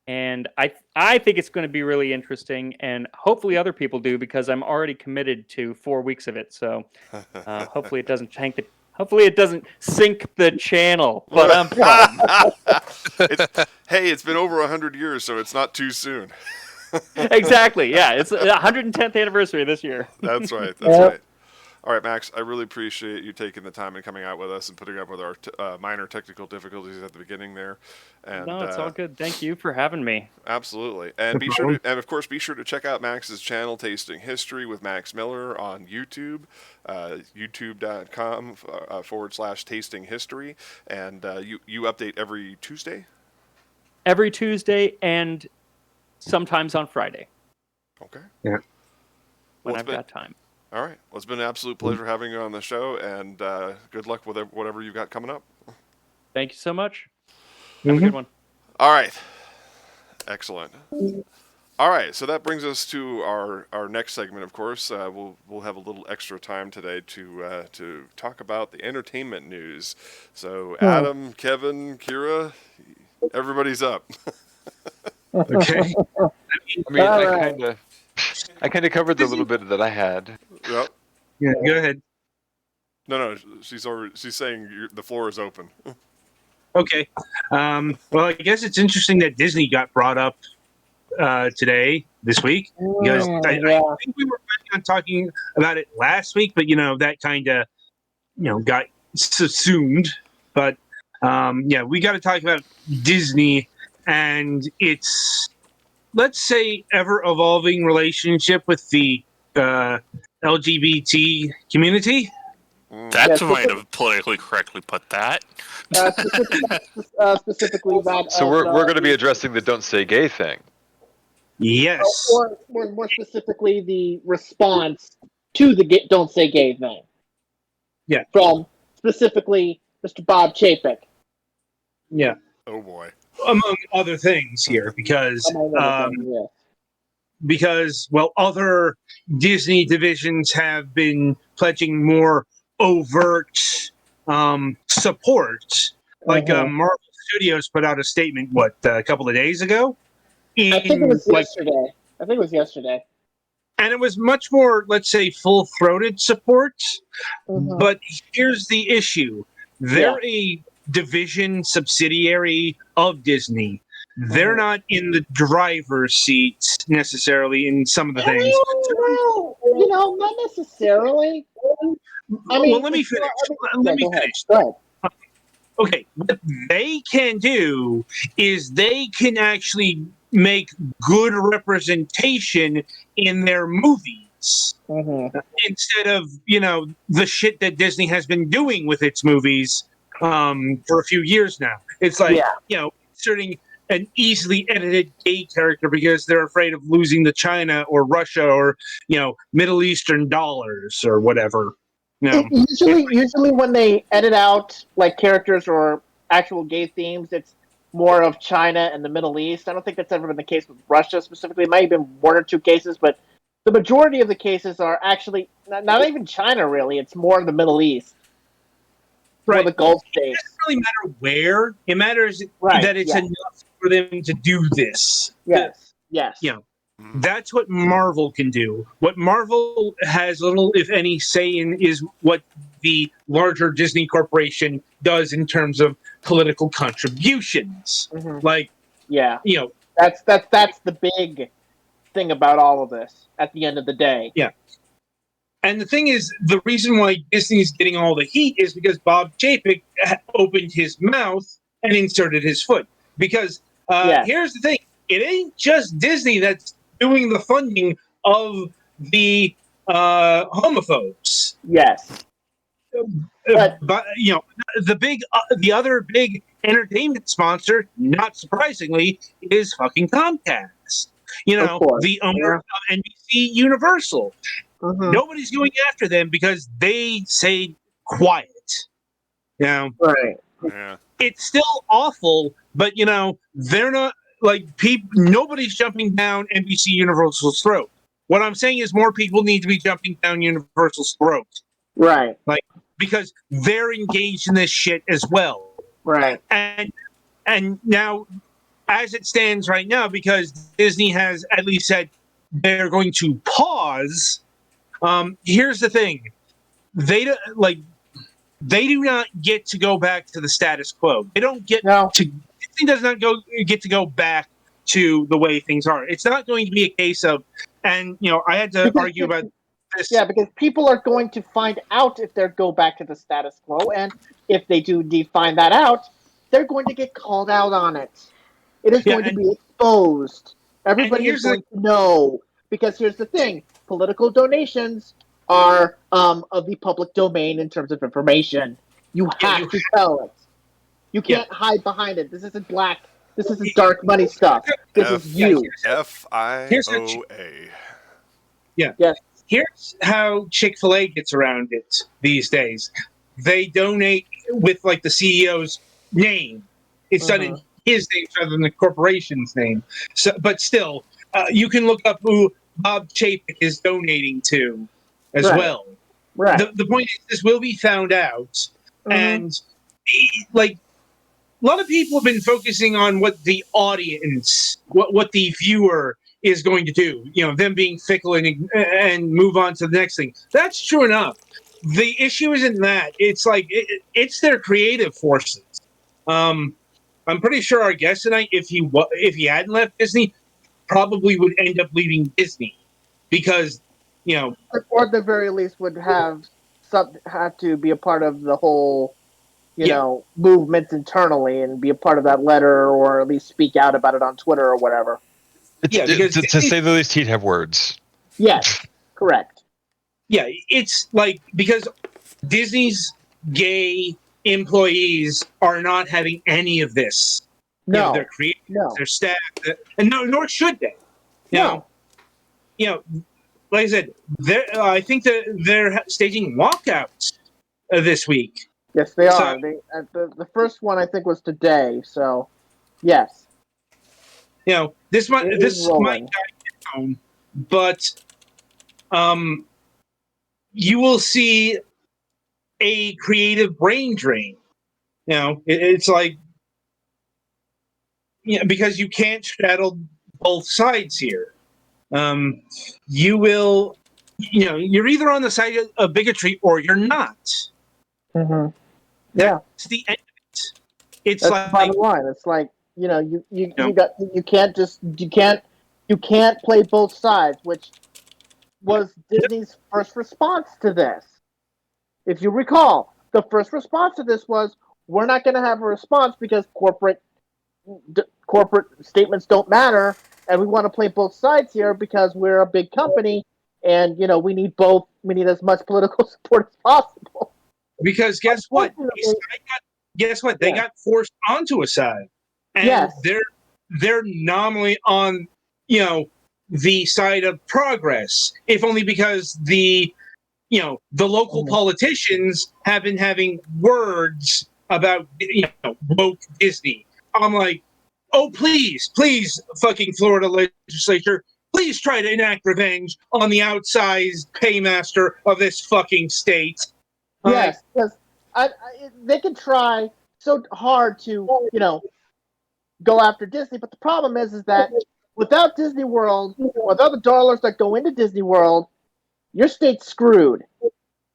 And I think it's going to be really interesting, and hopefully other people do, because I'm already committed to 4 weeks of it. So hopefully it doesn't tank the. Hopefully it doesn't sink the channel. But I'm it's been over 100 years, so it's not too soon. Exactly. Yeah, it's 110th anniversary this year. That's right. That's right. All right, Max, I really appreciate you taking the time and coming out with us and putting up with our minor technical difficulties at the beginning there. And, no, it's all good. Thank you for having me. Absolutely. And of course, be sure to check out Max's channel, Tasting History with Max Miller, on YouTube, youtube.com /Tasting History. And you update every Tuesday? Every Tuesday and sometimes on Friday. Okay. Yeah. When I've got time. All right. Well, it's been an absolute pleasure having you on the show, and good luck with whatever you've got coming up. Thank you so much. Have a good one. All right. Excellent. All right. So that brings us to our next segment. Of course, we'll have a little extra time today to talk about the entertainment news. So Adam, Kevin, Kira, everybody's up. Okay. I mean, I kind of covered the little bit that I had. Yep. Yeah, go ahead. No, she's saying the floor is open. Okay. Well, I guess it's interesting that Disney got brought up this week, because I think we were planning on talking about it last week, but that kind of got subsumed. But we got to talk about Disney and its, let's say, ever evolving relationship with the LGBT community. That's a way to politically correctly put that. Specifically that. So we're going to be addressing the "Don't Say Gay" thing. Yes. Or more specifically, the response to the "Don't Say Gay" thing. Yeah. From specifically Mr. Bob Chapek. Yeah. Oh boy. Among other things here, because other Disney divisions have been pledging more overt support. Like Marvel Studios put out a statement, a couple of days ago? I think it was yesterday. And it was much more, let's say, full-throated support. But here's the issue. They're a division subsidiary of Disney. They're not in the driver's seat necessarily in some of the things. Well, not necessarily. I mean, well, let me finish. Let me finish. Go ahead. Okay, what they can do is they can actually make good representation in their movies instead of the shit that Disney has been doing with its movies for a few years now. It's like inserting an easily edited gay character because they're afraid of losing to China or Russia or Middle Eastern dollars or whatever. Usually when they edit out like characters or actual gay themes, it's more of China and the Middle East. I don't think that's ever been the case with Russia specifically. It might have been 1 or 2 cases, but the majority of the cases are actually not even China really. It's more of the Middle East. Right. Or the Gulf states. It doesn't really matter where. It matters that it's enough for them to do this. Yes. That's what Marvel can do. What Marvel has little, if any, say in is what the larger Disney Corporation does in terms of political contributions. Like, that's the big thing about all of this at the end of the day. Yeah. And the thing is, the reason why Disney's getting all the heat is because Bob Chapek opened his mouth and inserted his foot. Because here's the thing. It ain't just Disney that's doing the funding of the homophobes. Yes. But the other big entertainment sponsor, not surprisingly, is fucking Comcast. The owner of NBC Universal. nobody's going after them because they say quiet. Right. Yeah. It's still awful, but they're not nobody's jumping down NBC Universal's throat. What I'm saying is more people need to be jumping down Universal's throat. Right. Because they're engaged in this shit as well. Right. And now, as it stands right now, because Disney has at least said they're going to pause. Here's the thing: they do not get to go back to the status quo. They don't get to. Disney does not get to go back to the way things are. It's not going to be a case of, and I had to argue about this. Yeah, because people are going to find out if they go back to the status quo, and if they do indeed find that out, they're going to get called out on it. It is going to be exposed. Everybody is going to know. Because here's the thing: political donations are of the public domain in terms of information. You have to tell it. You can't hide behind it. This isn't black. This isn't dark money stuff. This is you. FIOA. Yeah. Yes. Here's how Chick-fil-A gets around it these days. They donate with the CEO's name. It's done in his name rather than the corporation's name. So, but still, you can look up who Bob Chapek is donating to as well. Right. The point is, this will be found out, and a lot of people have been focusing on what the audience, what the viewer is going to do. Them being fickle and move on to the next thing. That's true enough. The issue isn't that. It's it's their creative forces. I'm pretty sure our guest tonight, if he hadn't left Disney, probably would end up leaving Disney because, or at the very least would have to be a part of the whole, movement internally and be a part of that letter, or at least speak out about it on Twitter or whatever. Because to say the least, he'd have words. Yes, correct. Yeah, it's because Disney's gay employees are not having any of this. No, their creators, their staff, and nor should they. Like I said, I think that they're staging walkouts this week. Yes, they are. The first one I think was today. So, yes. This might die down, but you will see a creative brain drain. It's because you can't straddle both sides here. You will, you're either on the side of bigotry or you're not. Mm-hmm. Yeah, it's the end of it. It's that's the bottom line. It's you can't play both sides, which was Disney's first response to this. If you recall, the first response to this was, we're not going to have a response because corporate statements don't matter, and we want to play both sides here because we're a big company, and we need both. We need as much political support as possible. Because guess what? They got forced onto a side, and they're nominally on the side of progress, if only because the local politicians have been having words about woke Disney. I'm like, oh please, fucking Florida legislature, please try to enact revenge on the outsized paymaster of this fucking state. Yes, because they can try so hard to go after Disney, but the problem is that without Disney World, without the dollars that go into Disney World, your state's screwed.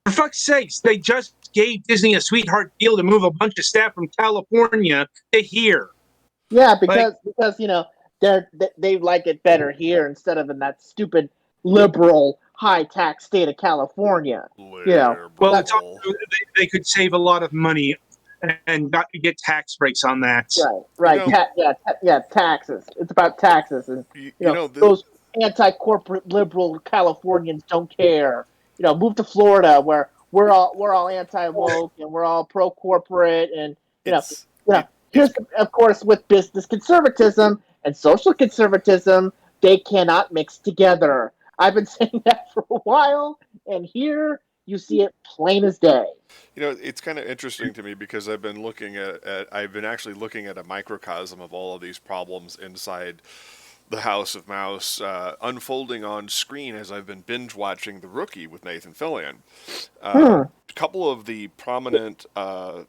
For fuck's sakes, they just gave Disney a sweetheart deal to move a bunch of staff from California to here. Yeah, because they like it better here instead of in that stupid liberal high tax state of California. Well, it's also, they could save a lot of money and get tax breaks on that. Right. Taxes. It's about taxes, and those anti-corporate liberal Californians don't care. Move to Florida where we're all anti-woke and we're all pro-corporate, and here's of course with business conservatism and social conservatism, they cannot mix together. I've been saying that for a while, and here you see it plain as day. It's kind of interesting to me because I've been actually looking at a microcosm of all of these problems inside the House of Mouse unfolding on screen as I've been binge watching The Rookie with Nathan Fillion. A couple of the prominent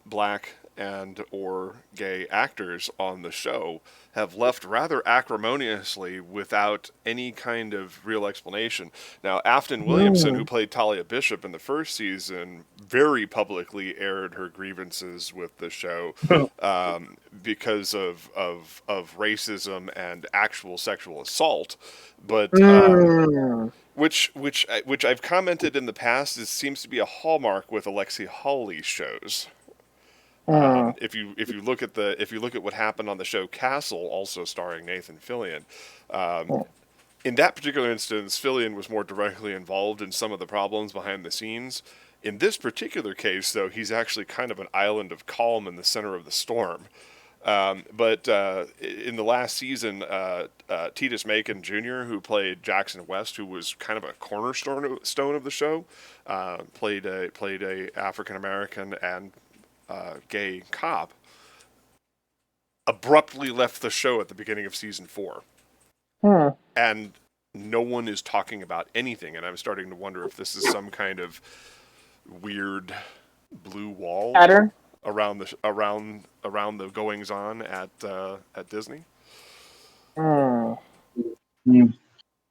black and or gay actors on the show have left rather acrimoniously without any kind of real explanation. Now, Afton Williamson, who played Talia Bishop in the first season, very publicly aired her grievances with the show because of racism and actual sexual assault. But which I've commented in the past seems to be a hallmark with Alexi Hawley's shows. If you look at what happened on the show Castle, also starring Nathan Fillion, in that particular instance, Fillion was more directly involved in some of the problems behind the scenes. In this particular case, though, he's actually kind of an island of calm in the center of the storm. But in the last season, Titus Macon Jr., who played Jackson West, who was kind of a cornerstone of the show, played a African American and gay cop, abruptly left the show at the beginning of season 4. And no one is talking about anything, and I'm starting to wonder if this is some kind of weird blue wall pattern around the goings on at Disney. You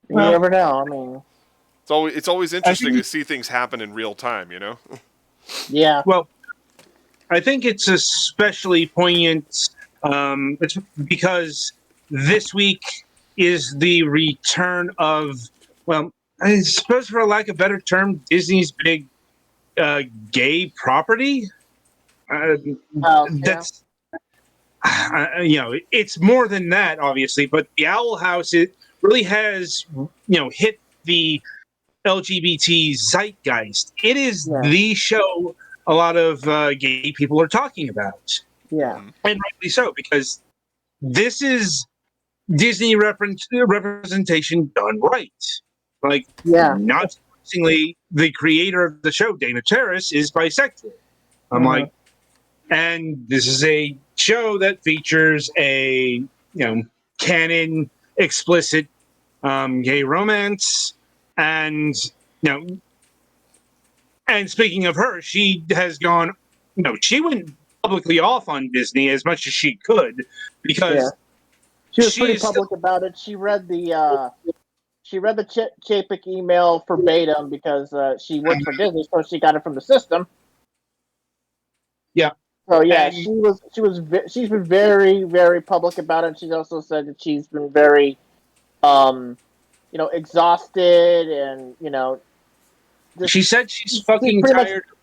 never know. I mean, it's always interesting to see things happen in real time, Yeah. Well, I think it's especially poignant it's because this week is the return of, well, I suppose for lack of a better term, Disney's big gay property. That's it's more than that, obviously, but the Owl House, it really has hit the LGBT zeitgeist. It is the show a lot of gay people are talking about. Yeah, and rightly so, because this is Disney representation done right. Not surprisingly, the creator of the show, Dana Terrace, is bisexual. I'm like, and this is a show that features a canon explicit gay romance, and and speaking of her, she has gone. She went publicly off on Disney as much as she could because she was pretty public about it. She read the Chapek email verbatim because she worked for Disney, so she got it from the system. Yeah. So she's been very, very public about it. She's also said that she's been very, exhausted and she said she's fucking tired of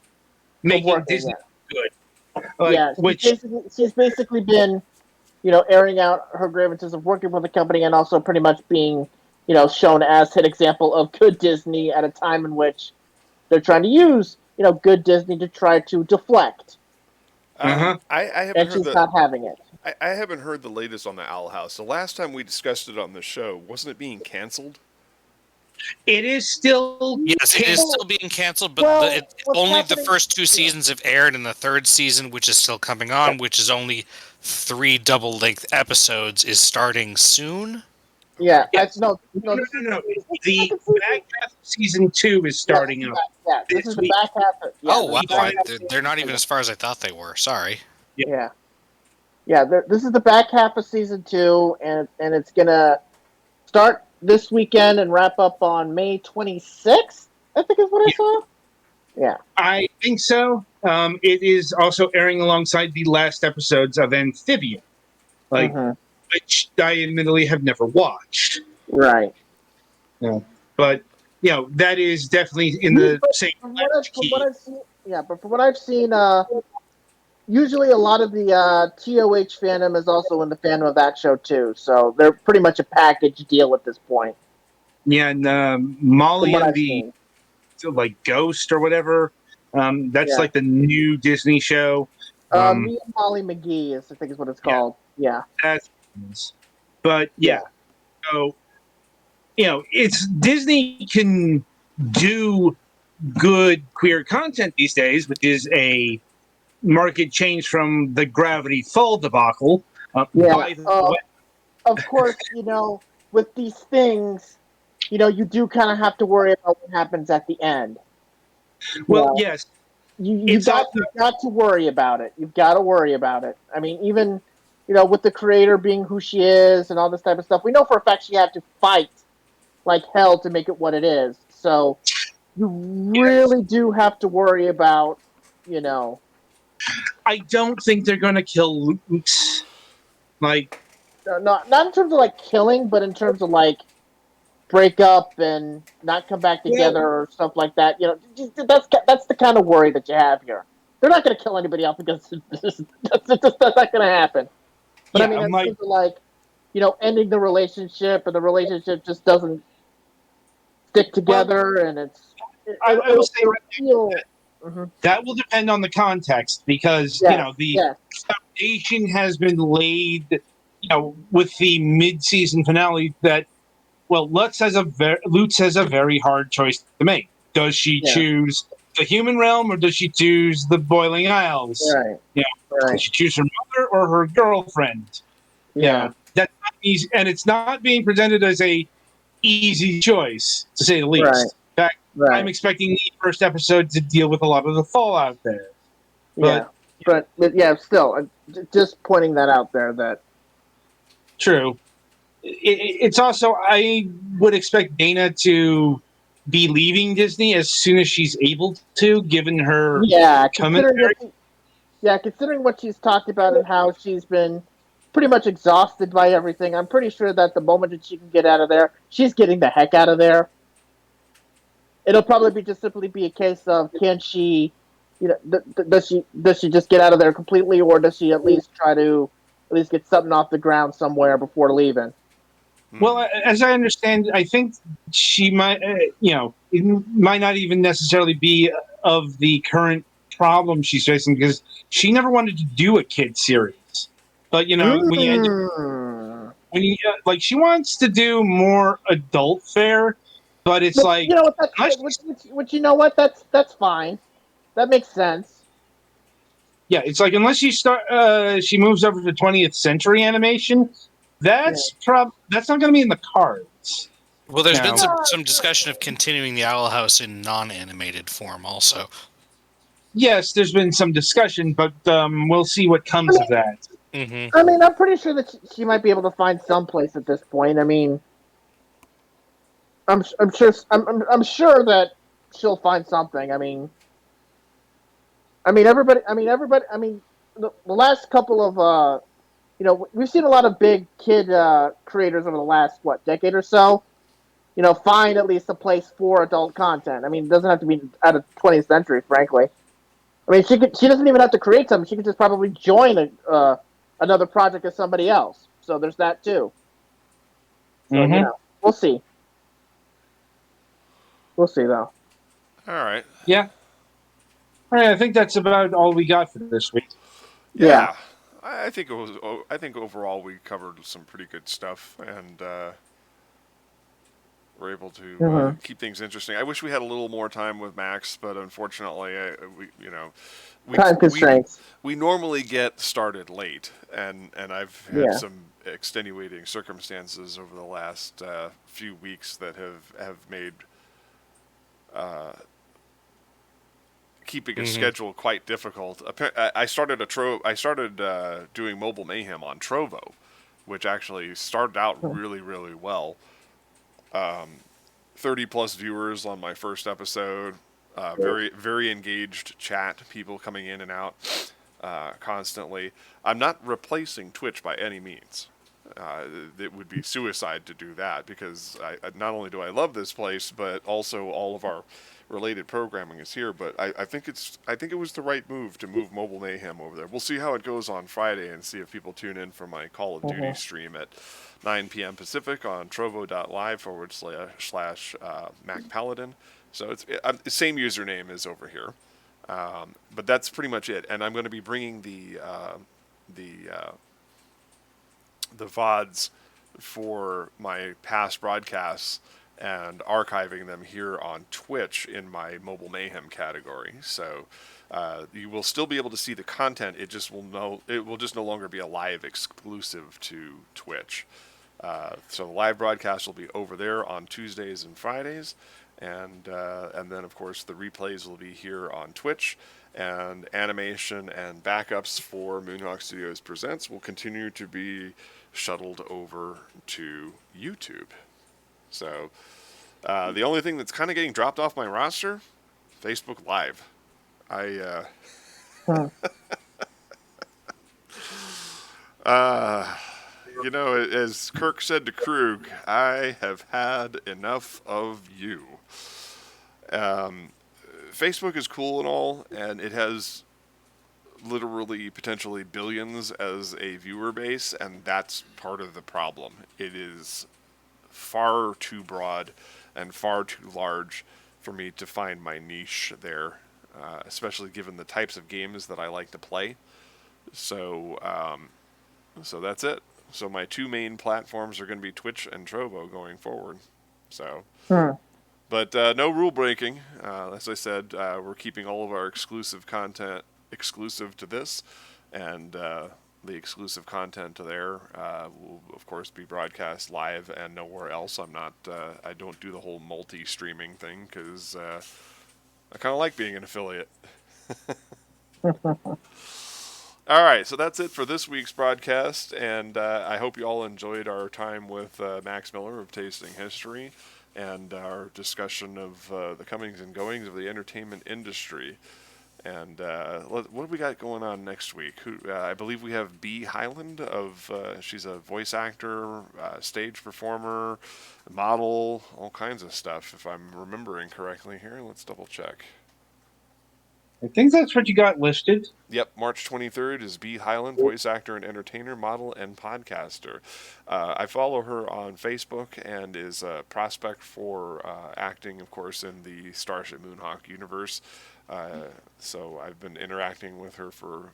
making Disney good. She's basically been, airing out her grievances of working for the company and also pretty much being, shown as an example of good Disney at a time in which they're trying to use, good Disney to try to deflect. I haven't and she's not having it. I haven't heard the latest on the Owl House. The last time we discussed it on the show, wasn't it being canceled? It is still it is still being canceled, but only the first 2 seasons have aired, and the 3rd season, which is still coming on, which is only 3 double-length episodes, is starting soon. Yeah, no. The back half of season 2 is starting up. This is the back half. Wow! They're not even as far as I thought they were. Sorry. Yeah. This is the back half of season 2, and it's gonna start this weekend and wrap up on May 26th. I think is what I saw. Yeah, I think so. It is also airing alongside the last episodes of Amphibia, which I admittedly have never watched. Right. Yeah. But that is definitely in the same. From what I've seen, usually a lot of the TOH fandom is also in the fandom of that show too. So they're pretty much a package deal at this point. Yeah, and Molly and the Ghost or whatever. That's like the new Disney show. Me and Molly McGee I think is what it's called. Yeah. But so it's Disney can do good queer content these days, which is a market change from the Gravity Fall debacle. By the way, of course, with these things, you do kind of have to worry about what happens at the end. Well, yes. You've got to worry about it. You've got to worry about it. I mean, even, with the creator being who she is and all this type of stuff, we know for a fact she had to fight like hell to make it what it is. So you really do have to worry about, I don't think they're going to kill Luke. Like, not in terms of like killing, but in terms of like break up and not come back together or stuff like that. That's the kind of worry that you have here. They're not going to kill anybody else because that's not going to happen. But I mean, in terms of like, ending the relationship and the relationship just doesn't stick together, and it's. I will say that will depend on the context because the foundation has been laid. With the mid-season finale, that Lutz has a very hard choice to make. Does she choose the human realm or does she choose the Boiling Isles? Right. Does she choose her mother or her girlfriend? Yeah. That's not easy, and it's not being presented as a easy choice, to say the least. Right. In fact, I'm expecting the first episode to deal with a lot of the fallout there. But still, just pointing that out there. That true. It's also, I would expect Dana to be leaving Disney as soon as she's able to, given her commentary. Considering what she's talked about and how she's been pretty much exhausted by everything, I'm pretty sure that the moment that she can get out of there, she's getting the heck out of there. It'll probably just simply be a case of, can she, does she just get out of there completely, or does she at least try to get something off the ground somewhere before leaving? Well, as I understand, I think she might, it might not even necessarily be of the current problem she's facing, because she never wanted to do a kid series. But when you like, she wants to do more adult fare, but it's like, you know what, that's fine. That makes sense. Yeah, it's like, unless she moves over to 20th century animation, that's not going to be in the cards. Well, there's been some discussion of continuing the Owl House in non-animated form also. Yes, there's been some discussion, but we'll see what comes of that. Mm-hmm. I mean, I'm pretty sure that she might be able to find some place at this point. I mean, I'm sure that she'll find something. I mean, everybody. The last couple of we've seen a lot of big kid creators over the last decade or so. Find at least a place for adult content. I mean, it doesn't have to be out of 20th century, frankly. I mean, she doesn't even have to create something. She could just probably join another project of somebody else. So there's that too. So we'll see. We'll see, though. All right. Yeah. All right. I think that's about all we got for this week. Yeah. I think overall we covered some pretty good stuff, and we're able to keep things interesting. I wish we had a little more time with Max, but unfortunately, time constraints. We normally get started late, and I've had some extenuating circumstances over the last few weeks that have made keeping a schedule quite difficult. I started doing Mobile Mayhem on Trovo, which actually started out really, really well. 30 plus viewers on my first episode. Very, very engaged chat. People coming in and out constantly. I'm not replacing Twitch by any means. It would be suicide to do that, because not only do I love this place, but also all of our related programming is here. But I think it was the right move to move Mobile Mayhem over there. We'll see how it goes on Friday and see if people tune in for my Call of Duty stream at 9 p.m. Pacific on trovo.live/MacPaladin. So it's the same username as over here. But that's pretty much it. And I'm going to be bringing the VODs for my past broadcasts and archiving them here on Twitch in my Mobile Mayhem category. So you will still be able to see the content. It will just no longer be a live exclusive to Twitch. So the live broadcast will be over there on Tuesdays and Fridays, and then of course the replays will be here on Twitch, and animation and backups for Moonhawk Studios Presents will continue to be shuttled over to YouTube. So the only thing that's kind of getting dropped off my roster, Facebook Live. You know, as Kirk said to Krug, I have had enough of you. Facebook is cool and all, and it has literally potentially billions as a viewer base, and that's part of the problem. It is far too broad and far too large for me to find my niche there, especially given the types of games that I like to play. So that's it. So my two main platforms are going to be Twitch and Trovo going forward. So, but no rule breaking. As I said, we're keeping all of our exclusive content exclusive to this, and the exclusive content to there will of course be broadcast live and nowhere else. I don't do the whole multi-streaming thing because I kind of like being an affiliate. All right, so that's it for this week's broadcast, and I hope you all enjoyed our time with Max Miller of Tasting History and our discussion of the comings and goings of the entertainment industry. And what do we got going on next week? I believe we have Bea Highland she's a voice actor, stage performer, model, all kinds of stuff, if I'm remembering correctly here. Let's double check. I think that's what you got listed. Yep, March 23rd is Bea Highland, voice actor and entertainer, model, and podcaster. I follow her on Facebook and is a prospect for acting, of course, in the Starship Moonhawk universe. So I've been interacting with her for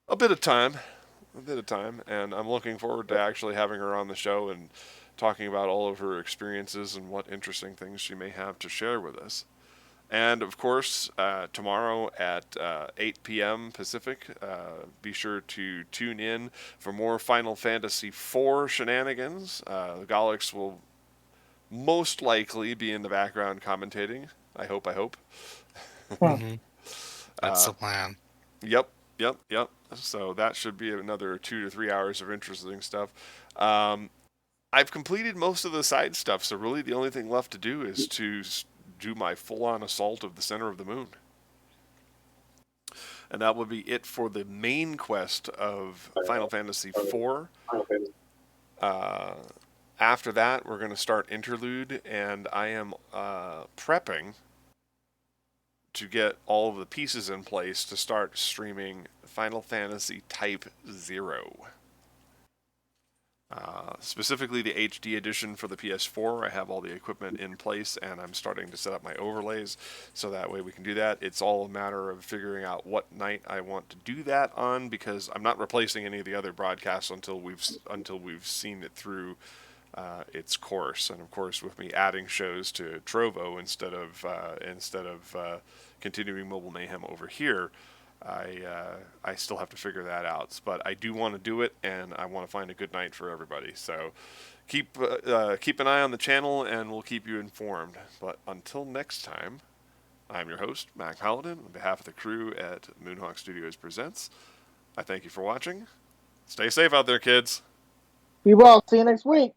a bit of time, and I'm looking forward to actually having her on the show and talking about all of her experiences and what interesting things she may have to share with us. And, of course, tomorrow at 8 p.m. Pacific, be sure to tune in for more Final Fantasy IV shenanigans. The Galax will most likely be in the background commentating. I hope. Mm-hmm. That's the plan. Yep. So that should be another 2 to 3 hours of interesting stuff. I've completed most of the side stuff, so really the only thing left to do is to do my full-on assault of the center of the moon. And that will be it for the main quest of Final Fantasy IV. After that, we're going to start Interlude, and I am prepping to get all of the pieces in place to start streaming Final Fantasy Type 0. Specifically the HD edition for the PS4. I have all the equipment in place, and I'm starting to set up my overlays, so that way we can do that. It's all a matter of figuring out what night I want to do that on, because I'm not replacing any of the other broadcasts until we've seen it through its course. And of course, with me adding shows to Trovo instead of continuing Mobile Mayhem over here, I still have to figure that out. But I do want to do it, and I want to find a good night for everybody. So keep an eye on the channel, and we'll keep you informed. But until next time, I'm your host, Mac Paladin, on behalf of the crew at Moonhawk Studios Presents. I thank you for watching. Stay safe out there, kids. Be well. See you next week.